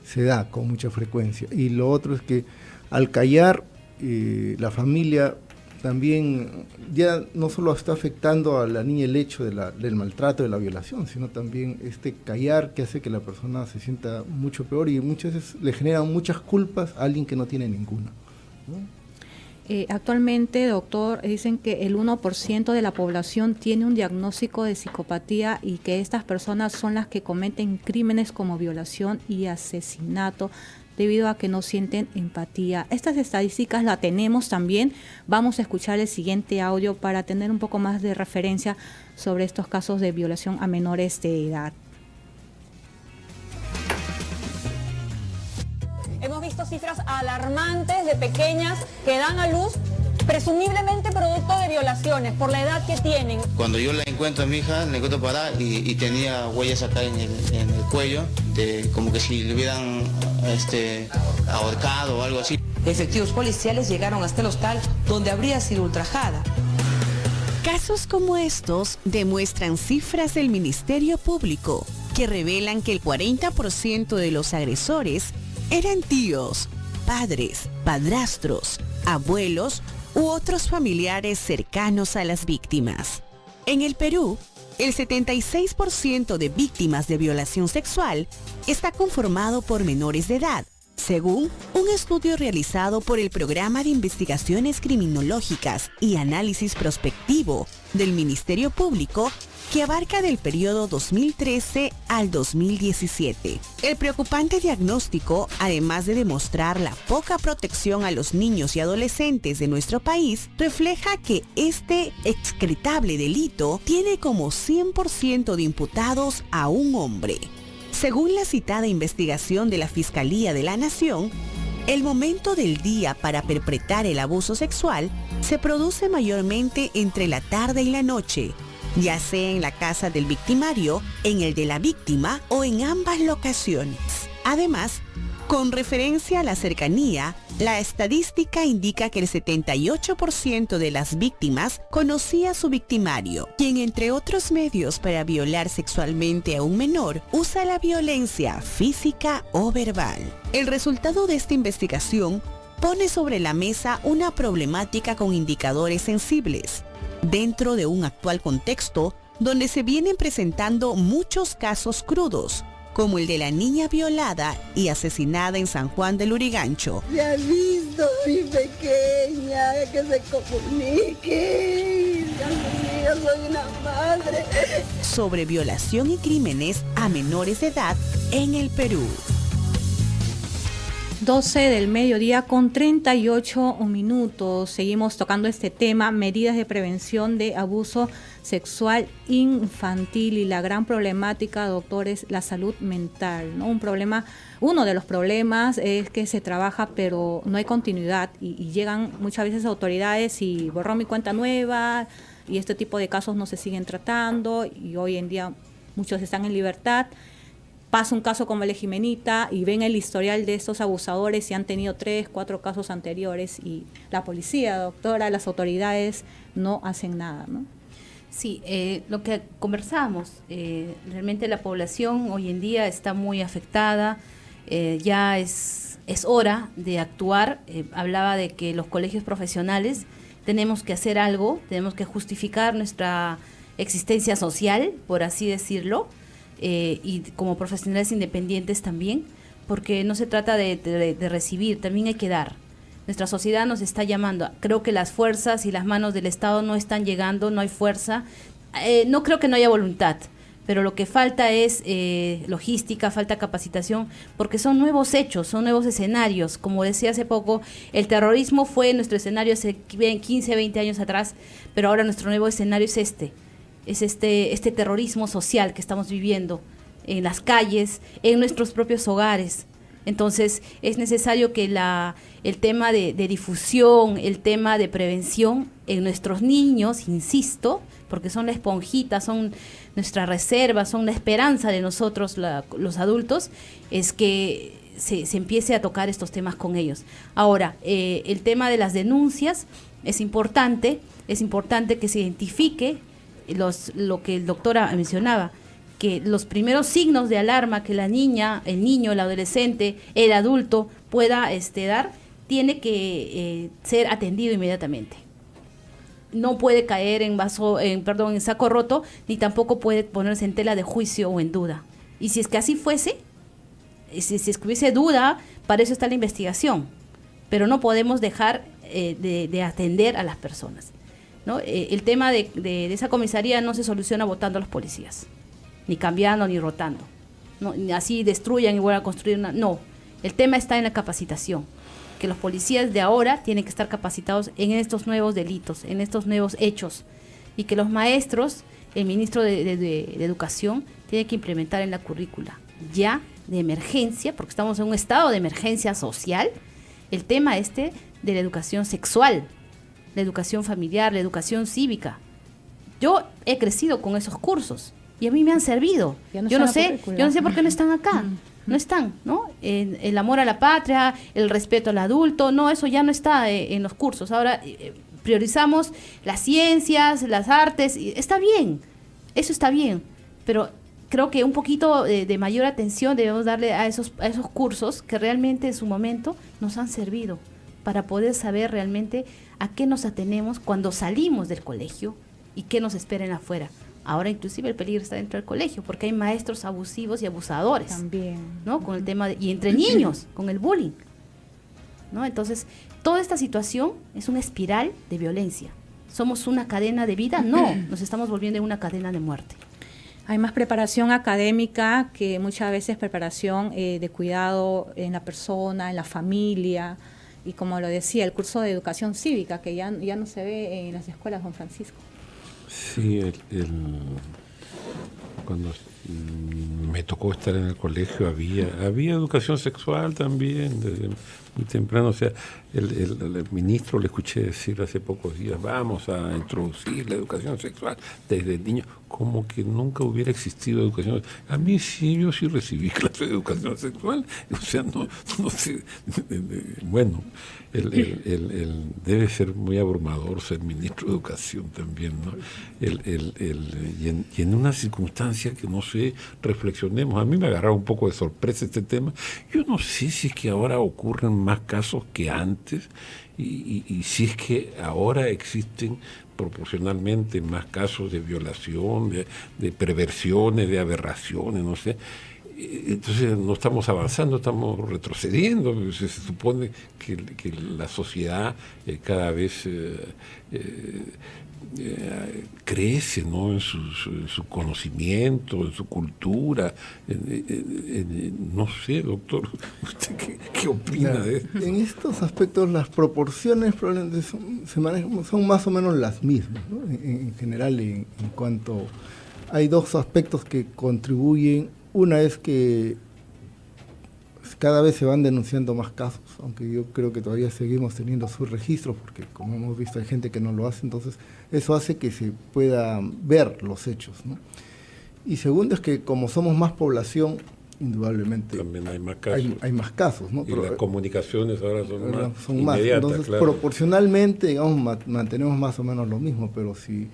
se da con mucha frecuencia. Y lo otro es que al callar, la familia también ya no solo está afectando a la niña el hecho del maltrato, de la violación, sino también este callar que hace que la persona se sienta mucho peor y muchas veces le generan muchas culpas a alguien que no tiene ninguna, ¿no?
Actualmente, doctor, dicen que el 1% de la población tiene un diagnóstico de psicopatía y que estas personas son las que cometen crímenes como violación y asesinato debido a que no sienten empatía. Estas estadísticas las tenemos también. Vamos a escuchar el siguiente audio para tener un poco más de referencia sobre estos casos de violación a menores de edad.
Hemos visto cifras alarmantes de pequeñas que dan a luz presumiblemente producto de violaciones por la edad que tienen.
Cuando yo la encuentro a mi hija, la encuentro parada y tenía huellas acá en el cuello, como que si le hubieran ahorcado o algo así.
Efectivos policiales llegaron hasta el hostal donde habría sido ultrajada.
Casos como estos demuestran cifras del Ministerio Público que revelan que el 40% de los agresores eran tíos, padres, padrastros, abuelos u otros familiares cercanos a las víctimas. En el Perú, el 76% de víctimas de violación sexual está conformado por menores de edad, según un estudio realizado por el Programa de Investigaciones Criminológicas y Análisis Prospectivo del Ministerio Público, que abarca del periodo 2013 al 2017. El preocupante diagnóstico, además de demostrar la poca protección a los niños y adolescentes de nuestro país, refleja que este excretable delito tiene como 100% de imputados a un hombre. Según la citada investigación de la Fiscalía de la Nación, el momento del día para perpetrar el abuso sexual se produce mayormente entre la tarde y la noche, ya sea en la casa del victimario, en el de la víctima o en ambas locaciones. Además, con referencia a la cercanía, la estadística indica que el 78% de las víctimas conocía a su victimario, quien entre otros medios para violar sexualmente a un menor usa la violencia física o verbal. El resultado de esta investigación pone sobre la mesa una problemática con indicadores sensibles, dentro de un actual contexto donde se vienen presentando muchos casos crudos, como el de la niña violada y asesinada en San Juan del Lurigancho.
Ya he visto mi pequeña, que se comunique. Yo soy una madre.
Sobre violación y crímenes a menores de edad en el Perú.
12 del mediodía con 38 minutos. Seguimos tocando este tema, medidas de prevención de abuso sexual infantil, y la gran problemática, doctor, es la salud mental, ¿no? Uno de los problemas es que se trabaja pero no hay continuidad y llegan muchas veces autoridades y borrón mi cuenta nueva, y este tipo de casos no se siguen tratando y hoy en día muchos están en libertad. Pasa un caso como el de Jimenita y ven el historial de estos abusadores y han tenido 3, 4 casos anteriores y la policía, doctora, las autoridades no hacen nada, ¿no?
Sí, lo que conversamos, realmente la población hoy en día está muy afectada, ya es hora de actuar. Hablaba de que los colegios profesionales tenemos que hacer algo, tenemos que justificar nuestra existencia social, por así decirlo, y como profesionales independientes también, porque no se trata de recibir, también hay que dar. Nuestra sociedad nos está llamando. Creo que las fuerzas y las manos del Estado no están llegando, no hay fuerza. No creo que no haya voluntad, pero lo que falta es logística, falta capacitación, porque son nuevos hechos, son nuevos escenarios. Como decía hace poco, el terrorismo fue nuestro escenario hace 15, 20 años atrás, pero ahora nuestro nuevo escenario es este terrorismo social que estamos viviendo en las calles, en nuestros propios hogares. Entonces es necesario que el tema de difusión, el tema de prevención en nuestros niños, insisto, porque son la esponjita, son nuestra reserva, son la esperanza de nosotros, los adultos, es que se empiece a tocar estos temas con ellos. Ahora, el tema de las denuncias es importante que se identifique lo que el doctor mencionaba, que los primeros signos de alarma que la niña, el niño, el adolescente, el adulto pueda dar, tiene que ser atendido inmediatamente. No puede caer en saco roto, ni tampoco puede ponerse en tela de juicio o en duda. Y si es que así fuese, si es que hubiese duda, para eso está la investigación. Pero no podemos dejar de atender a las personas, ¿no? El tema de esa comisaría no se soluciona votando a los policías, ni cambiando ni rotando, ¿no? Así destruyan y vuelvan a construir no, el tema está en la capacitación, que los policías de ahora tienen que estar capacitados en estos nuevos delitos, en estos nuevos hechos, y que los maestros, el ministro de Educación tiene que implementar en la currícula ya de emergencia, porque estamos en un estado de emergencia social, el tema de la educación sexual, la educación familiar, la educación cívica. Yo he crecido con esos cursos y a mí me han servido. Yo no sé por qué no están acá. No están, ¿no? El amor a la patria, el respeto al adulto, no, eso ya no está en los cursos. Ahora priorizamos las ciencias, las artes, y está bien, eso está bien, pero creo que un poquito de mayor atención debemos darle a esos cursos que realmente en su momento nos han servido para poder saber realmente a qué nos atenemos cuando salimos del colegio y qué nos esperen afuera. Ahora inclusive el peligro está dentro del colegio porque hay maestros abusivos y abusadores. También. ¿No? Con el tema y entre niños, con el bullying, ¿no? Entonces, toda esta situación es una espiral de violencia. ¿Somos una cadena de vida? No, nos estamos volviendo una cadena de muerte.
Hay más preparación académica que muchas veces preparación de cuidado en la persona, en la familia, y como lo decía, el curso de educación cívica que ya no se ve en las escuelas, don Francisco.
Sí, cuando me tocó estar en el colegio había educación sexual también desde muy temprano. O sea, el ministro le escuché decir hace pocos días, vamos a introducir la educación sexual desde el niño, como que nunca hubiera existido educación. A mí sí, yo sí recibí clase de educación sexual, o sea, no sé, bueno, debe ser muy abrumador ser ministro de Educación también, ¿no? Y en una circunstancia que no sé, reflexionemos. A mí me agarraba un poco de sorpresa este tema. Yo no sé si es que ahora ocurren más casos que antes y si es que ahora existen proporcionalmente más casos de violación, de perversiones, de aberraciones, no sé. Entonces no estamos avanzando, estamos retrocediendo. Se supone que la sociedad cada vez crece, ¿no? en su conocimiento, en su cultura. No sé, doctor, ¿usted qué opina de esto?
En estos aspectos las proporciones probablemente son más o menos las mismas, ¿no? En general, en cuanto hay dos aspectos que contribuyen. Una es que cada vez se van denunciando más casos, aunque yo creo que todavía seguimos teniendo sus registros, porque como hemos visto hay gente que no lo hace, entonces eso hace que se puedan ver los hechos, ¿no? Y segundo es que como somos más población, indudablemente
también hay más casos.
Hay más casos, ¿no?
Y las comunicaciones ahora son
más.
inmediatas.
Entonces,
claro,
proporcionalmente, digamos, mantenemos más o menos lo mismo, pero si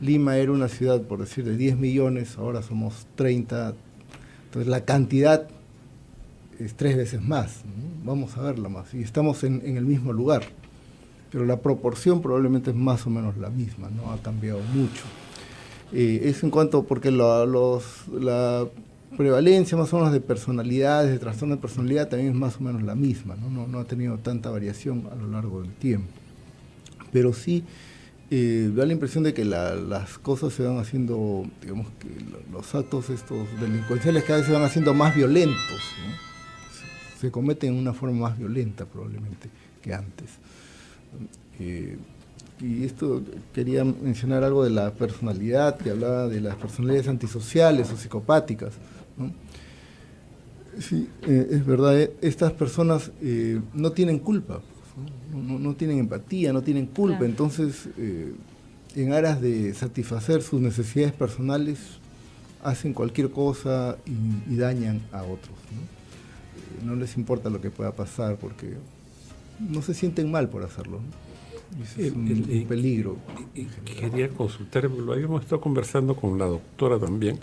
Lima era una ciudad, por decir, de 10 millones, ahora somos 30. Entonces la cantidad es 3 veces más, ¿no? Vamos a verla más, y estamos en el mismo lugar, pero la proporción probablemente es más o menos la misma, no ha cambiado mucho. Eso en cuanto, porque la prevalencia más o menos de personalidades, de trastorno de personalidad también es más o menos la misma, no ha tenido tanta variación a lo largo del tiempo, pero sí da la impresión de que las cosas se van haciendo, digamos que los actos estos delincuenciales cada vez se van haciendo más violentos, ¿no? Se cometen de una forma más violenta probablemente que antes. Y esto quería mencionar algo de la personalidad, que hablaba de las personalidades antisociales o psicopáticas, ¿no? Sí, es verdad, estas personas no tienen culpa. No tienen empatía, no tienen culpa, claro. Entonces en aras de satisfacer sus necesidades personales hacen cualquier cosa y dañan a otros, ¿no? No les importa lo que pueda pasar porque no se sienten mal por hacerlo, ¿no? Ese es un peligro.
Quería consultar, lo habíamos estado conversando con la doctora también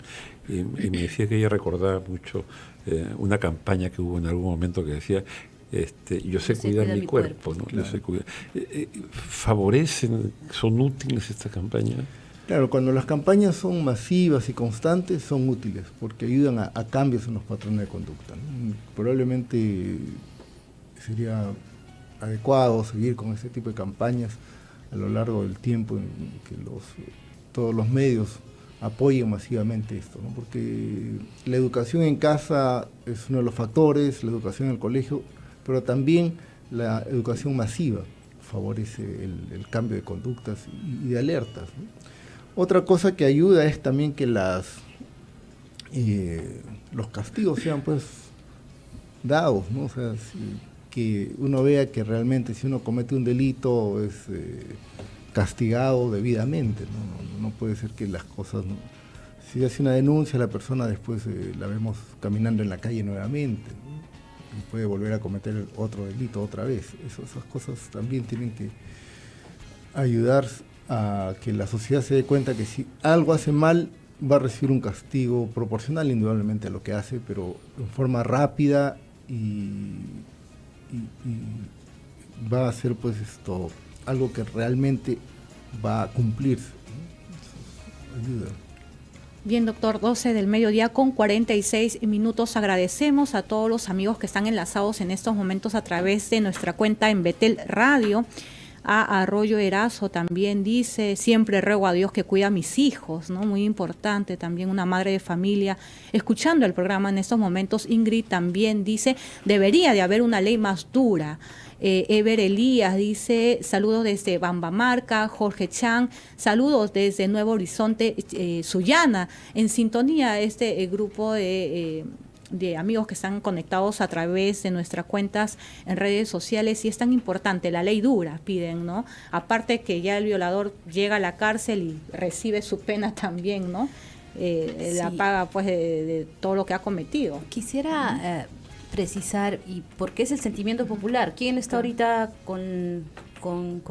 y me decía que ella recordaba mucho una campaña que hubo en algún momento que decía yo sé cuidar mi cuerpo, ¿no? Claro. Yo sé cuidar. ¿Favorecen, son útiles estas campañas?
Claro, cuando las campañas son masivas y constantes son útiles porque ayudan a cambios en los patrones de conducta, ¿no? Probablemente sería adecuado seguir con este tipo de campañas a lo largo del tiempo, en que todos los medios apoyen masivamente esto, ¿no? Porque la educación en casa es uno de los factores, la educación en el colegio, pero también la educación masiva favorece el cambio de conductas y de alertas, ¿no? Otra cosa que ayuda es también que los castigos sean pues dados, ¿no? O sea, que uno vea que realmente si uno comete un delito es castigado debidamente, ¿no? No puede ser que las cosas, ¿no? Si hace una denuncia, la persona después la vemos caminando en la calle nuevamente, ¿no? Y puede volver a cometer otro delito otra vez. Esas cosas también tienen que ayudar a que la sociedad se dé cuenta que si algo hace mal, va a recibir un castigo proporcional indudablemente a lo que hace, pero en forma rápida y va a ser pues algo que realmente va a cumplirse, ¿no? Eso ayuda.
Bien, doctor, 12 del mediodía con 46 minutos. Agradecemos a todos los amigos que están enlazados en estos momentos a través de nuestra cuenta en Betel Radio. A Arroyo Erazo también dice, siempre ruego a Dios que cuida a mis hijos, ¿no? Muy importante, también una madre de familia. Escuchando el programa en estos momentos, Ingrid también dice, debería de haber una ley más dura. Ever Elías dice, saludos desde Bambamarca. Jorge Chan, saludos desde Nuevo Horizonte, Sullana, en sintonía este grupo de amigos que están conectados a través de nuestras cuentas en redes sociales, y es tan importante, la ley dura, piden, ¿no? Aparte que ya el violador llega a la cárcel y recibe su pena también, ¿no? La paga pues de todo lo que ha cometido.
Quisiera precisar, y porque es el sentimiento popular, ¿quién está ahorita con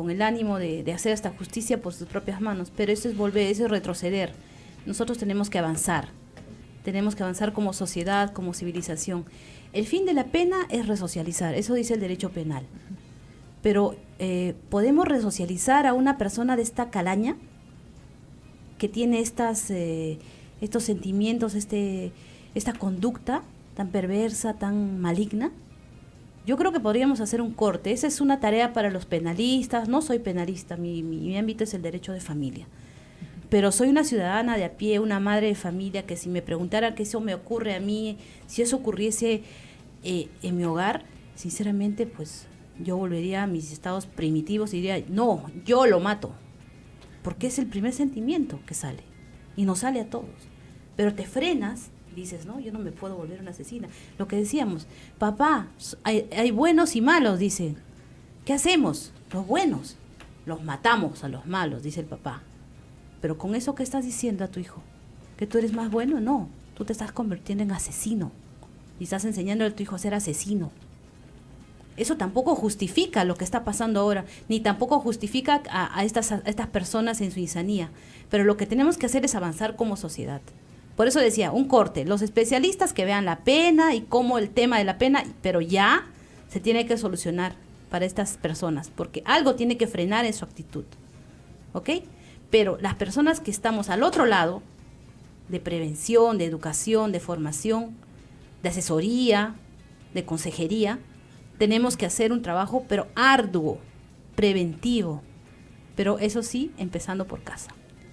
el ánimo de hacer esta justicia por sus propias manos? Pero eso es volver, eso es retroceder. Nosotros tenemos que avanzar como sociedad, como civilización. El fin de la pena es resocializar, eso dice el derecho penal. Pero ¿podemos resocializar a una persona de esta calaña que tiene estos sentimientos, esta conducta tan perversa, tan maligna? Yo creo que podríamos hacer un corte. Esa es una tarea para los penalistas. No soy penalista, mi ámbito es el derecho de familia. Pero soy una ciudadana de a pie, una madre de familia, que si me preguntara que eso me ocurre a mí, si eso ocurriese en mi hogar, sinceramente, pues yo volvería a mis estados primitivos y diría, no, yo lo mato. Porque es el primer sentimiento que sale. Y nos sale a todos. Pero te frenas y dices, no, yo no me puedo volver una asesina. Lo que decíamos, papá, hay buenos y malos, dicen. ¿Qué hacemos? Los buenos. Los matamos a los malos, dice el papá. Pero con eso, ¿qué estás diciendo a tu hijo? ¿Que tú eres más bueno? No, tú te estás convirtiendo en asesino. Y estás enseñando a tu hijo a ser asesino. Eso tampoco justifica lo que está pasando ahora, ni tampoco justifica a estas personas en su insanía. Pero lo que tenemos que hacer es avanzar como sociedad. Por eso decía, un corte. Los especialistas que vean la pena y cómo el tema de la pena, pero ya se tiene que solucionar para estas personas, porque algo tiene que frenar en su actitud. ¿Ok? Pero las personas que estamos al otro lado, de prevención, de educación, de formación, de asesoría, de consejería, tenemos que hacer un trabajo, pero arduo, preventivo. Pero eso sí, empezando por casa.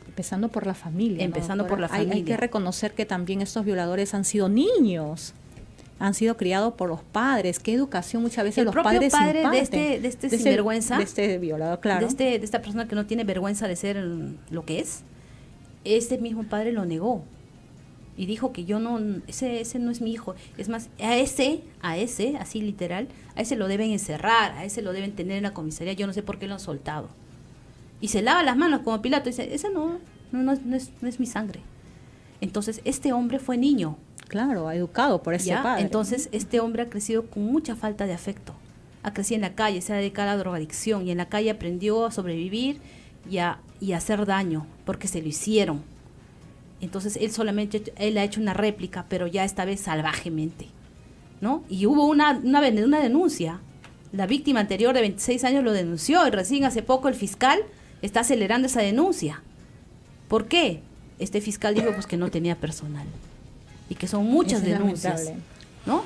Empezando por la familia.
Empezando por la familia.
Hay que reconocer que también estos violadores han sido niños, han sido criados por los padres. ¿Qué educación muchas veces los padres imparten?
El propio padre de este sinvergüenza,
de este violador, claro,
de esta persona que no tiene vergüenza de ser lo que es, este mismo padre lo negó y dijo que ese no es mi hijo. Es más, a ese, así literal, a ese lo deben encerrar, a ese lo deben tener en la comisaría. Yo no sé por qué lo han soltado. Y se lava las manos como Pilato y dice, ese no es mi sangre. Entonces, este hombre fue niño.
Claro, educado por ese padre.
Entonces, este hombre ha crecido con mucha falta de afecto. Ha crecido en la calle, se ha dedicado a la drogadicción y en la calle aprendió a sobrevivir y a hacer daño, porque se lo hicieron. Entonces, él ha hecho una réplica, pero ya esta vez salvajemente, ¿no? Y hubo una denuncia. La víctima anterior de 26 años lo denunció y recién hace poco el fiscal está acelerando esa denuncia. ¿Por qué? Este fiscal dijo pues que no tenía personal. Y que son muchas denuncias, ¿no?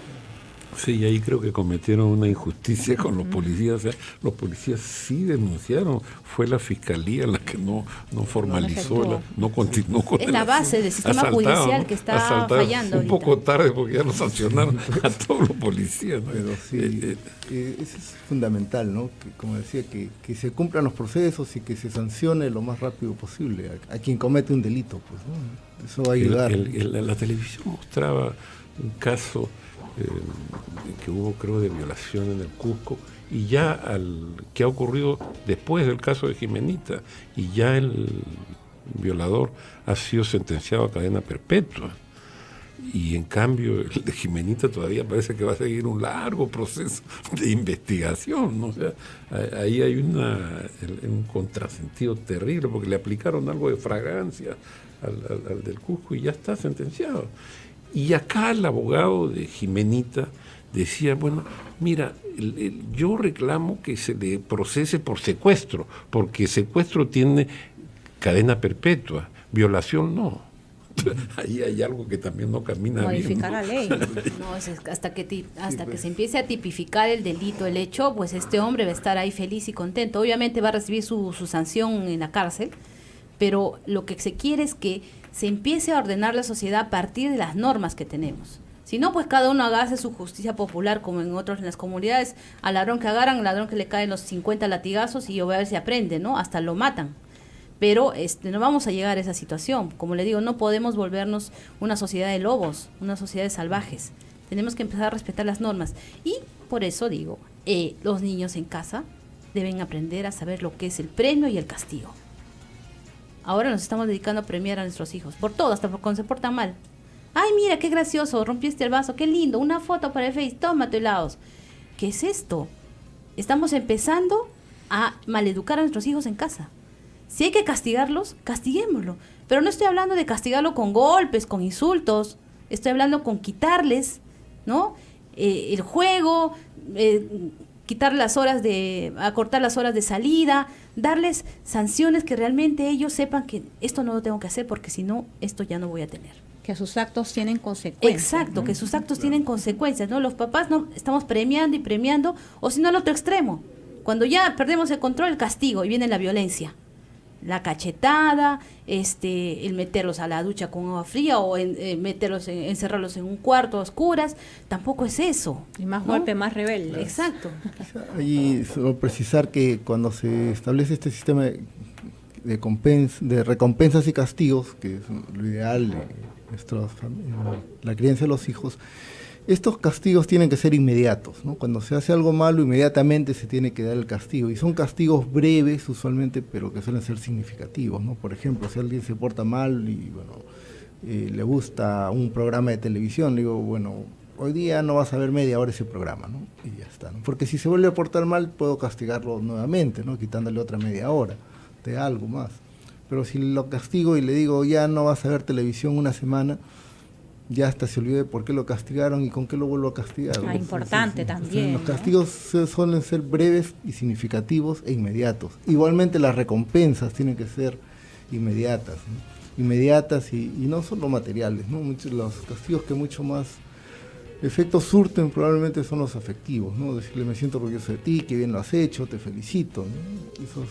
Sí, ahí creo que cometieron una injusticia con los policías. O sea, los policías sí denunciaron. Fue la fiscalía la que no formalizó, no continuó con
es la base del sistema judicial que está fallando.
Un poco tarde porque ya lo sancionaron a todos los policías, ¿no?
Pero sí, eso es fundamental, ¿no? Que, como decía, que se cumplan los procesos y que se sancione lo más rápido posible a quien comete un delito, pues, ¿no? Eso va a ayudar.
La televisión mostraba un caso que hubo, creo, de violación en el Cusco, y ya que ha ocurrido después del caso de Jimenita, y ya el violador ha sido sentenciado a cadena perpetua, y en cambio el de Jimenita todavía parece que va a seguir un largo proceso de investigación, ¿no? O sea, ahí hay un contrasentido terrible, porque le aplicaron algo de fragancia al del Cusco y ya está sentenciado. Y acá el abogado de Jimenita decía, bueno, mira, yo reclamo que se le procese por secuestro, porque secuestro tiene cadena perpetua, violación no. Ahí hay algo que también no camina
modificar
bien.
La ley.
No, hasta que se empiece a tipificar el delito, el hecho, pues este hombre va a estar ahí feliz y contento. Obviamente va a recibir su sanción en la cárcel, pero lo que se quiere es que se empiece a ordenar la sociedad a partir de las normas que tenemos. Si no, pues cada uno hace su justicia popular, como en las comunidades, al ladrón que agarran, al ladrón que le caen los 50 latigazos y a ver si aprende, ¿no? Hasta lo matan. Pero no vamos a llegar a esa situación. Como le digo, no podemos volvernos una sociedad de lobos, una sociedad de salvajes. Tenemos que empezar a respetar las normas. Y por eso digo, los niños en casa deben aprender a saber lo que es el premio y el castigo. Ahora nos estamos dedicando a premiar a nuestros hijos, por todo, hasta por cuando se portan mal. Ay, mira, qué gracioso, rompiste el vaso, qué lindo, una foto para el Face, tómate helados. ¿Qué es esto? Estamos empezando a maleducar a nuestros hijos en casa. Si hay que castigarlos, castiguémoslo. Pero no estoy hablando de castigarlo con golpes, con insultos. Estoy hablando con quitarles, ¿no? El juego, acortar las horas de salida, darles sanciones que realmente ellos sepan que esto no lo tengo que hacer porque si no, esto ya no voy a tener.
Que sus actos tienen consecuencias.
Exacto,
¿no?
Que sus actos tienen consecuencias, ¿no? Los papás no estamos premiando y premiando, o si no al otro extremo. Cuando ya perdemos el control, el castigo y viene la violencia. La cachetada, el meterlos a la ducha con agua fría o encerrarlos en un cuarto a oscuras, tampoco es eso.
Y más
¿no?
golpe, más rebelde.
Exacto.
Y solo precisar que cuando se establece este sistema de recompensas y castigos, que es lo ideal la crianza de los hijos, estos castigos tienen que ser inmediatos, ¿no? Cuando se hace algo malo, inmediatamente se tiene que dar el castigo. Y son castigos breves usualmente, pero que suelen ser significativos, ¿no? Por ejemplo, si alguien se porta mal y le gusta un programa de televisión, le digo, bueno, hoy día no vas a ver media hora ese programa, ¿no? Y ya está, ¿no? Porque si se vuelve a portar mal, puedo castigarlo nuevamente, ¿no? Quitándole otra media hora de algo más. Pero si lo castigo y le digo, ya no vas a ver televisión una semana, ya hasta se olvida de por qué lo castigaron y con qué lo vuelvo a castigar.
Importante también.
Los castigos suelen ser breves y significativos e inmediatos. Igualmente las recompensas tienen que ser inmediatas, ¿no? Inmediatas y no solo materiales, ¿no? Los castigos que mucho más efectos surten probablemente son los afectivos, ¿no? Decirle, me siento orgulloso de ti, que bien lo has hecho, te felicito, ¿no? Esos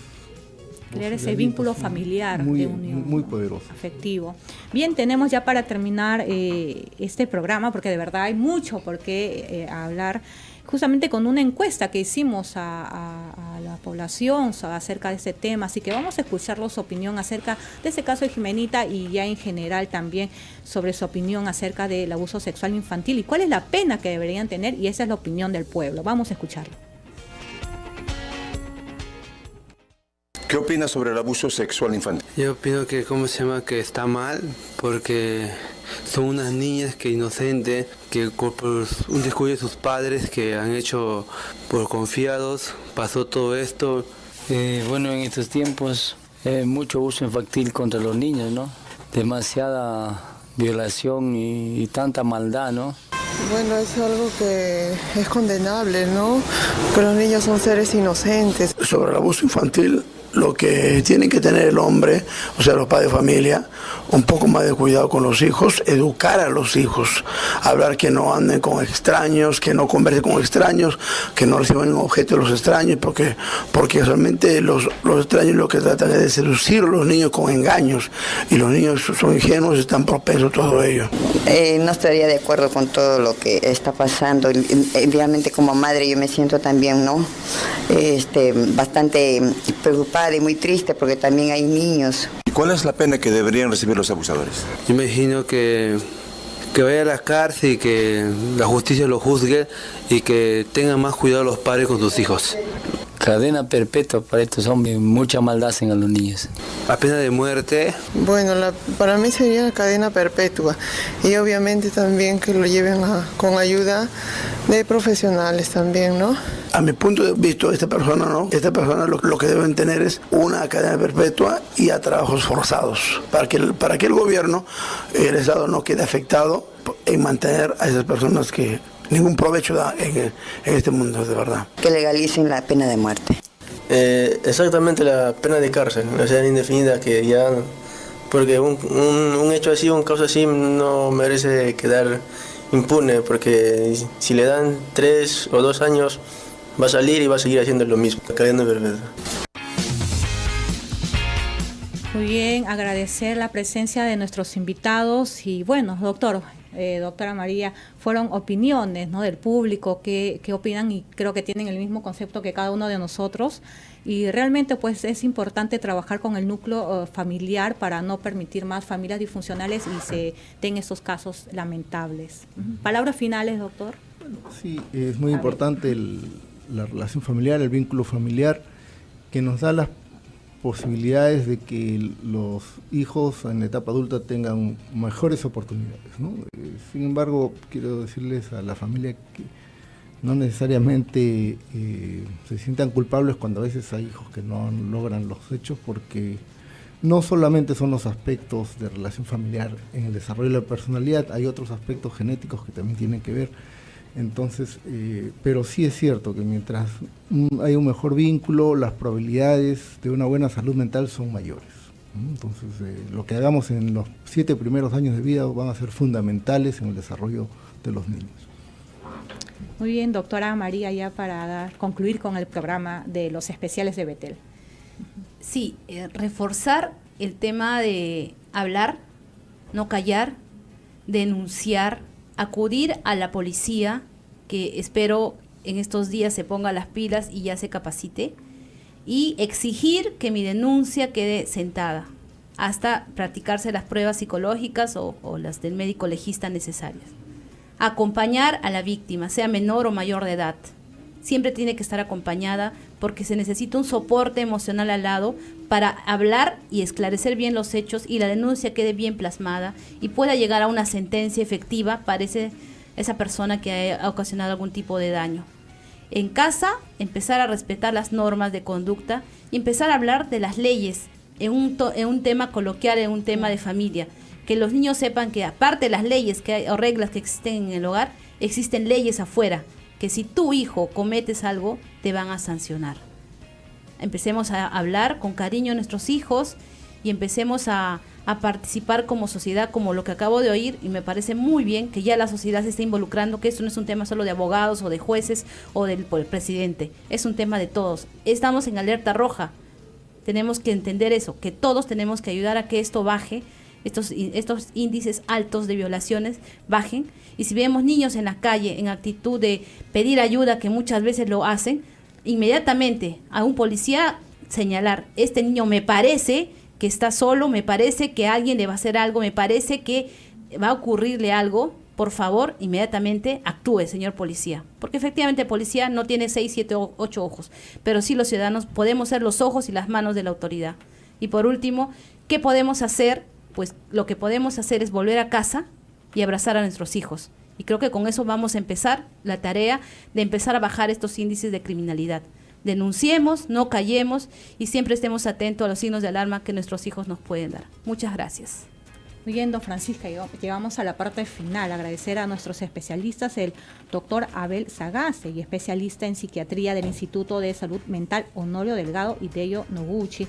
crear ese vínculo familiar de unión,
muy poderoso,
afectivo. Bien, tenemos ya para terminar este programa, porque de verdad hay mucho por qué hablar, justamente con una encuesta que hicimos a la población acerca de este tema, así que vamos a escuchar su opinión acerca de ese caso de Jimenita y ya en general también sobre su opinión acerca del abuso sexual infantil y cuál es la pena que deberían tener, y esa es la opinión del pueblo. Vamos a escucharlo.
¿Qué opinas sobre el abuso sexual infantil?
Yo opino que, que está mal, porque son unas niñas que inocentes, que por un descuido de sus padres que han hecho por confiados, pasó todo esto.
Bueno, en estos tiempos, mucho abuso infantil contra los niños, ¿no? Demasiada violación y tanta maldad, ¿no?
Bueno, es algo que es condenable, ¿no? Que los niños son seres inocentes.
Sobre el abuso infantil,
lo que tiene que tener el hombre, o sea, los padres de familia, un poco más de cuidado con los hijos, educar a los hijos, hablar que no anden con extraños, que no conversen con extraños, que no reciban objetos de los extraños, porque realmente los extraños lo que tratan es de seducir a los niños con engaños, y los niños son ingenuos y están propensos a todo ello.
No estaría de acuerdo con todo lo que está pasando. Obviamente como madre yo me siento también, ¿no? Bastante preocupada y muy triste porque también hay niños.
¿Y cuál es la pena que deberían recibir los abusadores?
Yo imagino que vaya a la cárcel y que la justicia lo juzgue y que tengan más cuidado los padres con sus hijos.
Cadena perpetua para estos hombres, mucha maldad hacen a los niños.
La pena de muerte.
Bueno, para mí sería cadena perpetua y obviamente también que lo lleven con ayuda de profesionales también, ¿no?
A mi punto de vista, esta persona lo que deben tener es una cadena perpetua y a trabajos forzados, para que el gobierno, el Estado no quede afectado en mantener a esas personas que ningún provecho da en este mundo, de verdad.
Que legalicen la pena de muerte.
Exactamente la pena de cárcel, o sea, indefinida, que ya, porque un hecho así, un caso así no merece quedar impune, porque si le dan 3 o 2 años va a salir y va a seguir haciendo lo mismo, cadena perpetua.
Muy bien, agradecer la presencia de nuestros invitados y bueno, doctora María, fueron opiniones, ¿no?, del público que opinan y creo que tienen el mismo concepto que cada uno de nosotros y realmente pues es importante trabajar con el núcleo familiar para no permitir más familias disfuncionales y se den estos casos lamentables. ¿Palabras finales, doctor?
Bueno, sí, es muy importante la relación familiar, el vínculo familiar que nos da las posibilidades de que los hijos en la etapa adulta tengan mejores oportunidades, ¿no? Sin embargo, quiero decirles a la familia que no necesariamente se sientan culpables cuando a veces hay hijos que no logran los hechos, porque no solamente son los aspectos de relación familiar en el desarrollo de la personalidad, hay otros aspectos genéticos que también tienen que ver. Entonces, pero sí es cierto que mientras hay un mejor vínculo, las probabilidades de una buena salud mental son mayores. Entonces, lo que hagamos en los 7 primeros años de vida van a ser fundamentales en el desarrollo de los niños.
Muy bien, doctora María, ya para concluir con el programa de los especiales de Betel.
Sí, reforzar el tema de hablar, no callar, denunciar, acudir a la policía, que espero en estos días se ponga las pilas y ya se capacite, y exigir que mi denuncia quede sentada hasta practicarse las pruebas psicológicas o las del médico legista necesarias. Acompañar a la víctima, sea menor o mayor de edad. Siempre tiene que estar acompañada porque se necesita un soporte emocional al lado para hablar y esclarecer bien los hechos y la denuncia quede bien plasmada y pueda llegar a una sentencia efectiva para esa persona que ha ocasionado algún tipo de daño. En casa, empezar a respetar las normas de conducta y empezar a hablar de las leyes en un tema coloquial, en un tema de familia. Que los niños sepan que aparte de las leyes o reglas que existen en el hogar, existen leyes afuera, que si tu hijo cometes algo, te van a sancionar. Empecemos a hablar con cariño a nuestros hijos y empecemos a participar como sociedad, como lo que acabo de oír, y me parece muy bien que ya la sociedad se esté involucrando, que esto no es un tema solo de abogados o de jueces o del presidente, es un tema de todos. Estamos en alerta roja, tenemos que entender eso, que todos tenemos que ayudar a que esto baje, estos índices altos de violaciones bajen, y si vemos niños en la calle en actitud de pedir ayuda, que muchas veces lo hacen, inmediatamente a un policía señalar, este niño me parece que está solo, me parece que alguien le va a hacer algo, me parece que va a ocurrirle algo, por favor, inmediatamente actúe, señor policía. Porque efectivamente el policía no tiene 6, 7, 8 ojos, pero sí los ciudadanos podemos ser los ojos y las manos de la autoridad. Y por último, ¿qué podemos hacer? Pues lo que podemos hacer es volver a casa y abrazar a nuestros hijos. Y creo que con eso vamos a empezar la tarea de empezar a bajar estos índices de criminalidad. Denunciemos, no callemos y siempre estemos atentos a los signos de alarma que nuestros hijos nos pueden dar. Muchas gracias.
Muy bien, don Francisca, llegamos a la parte final. Agradecer a nuestros especialistas, el doctor Abel Sagase, y especialista en psiquiatría del Instituto de Salud Mental Honorio Delgado y Deyo Noguchi.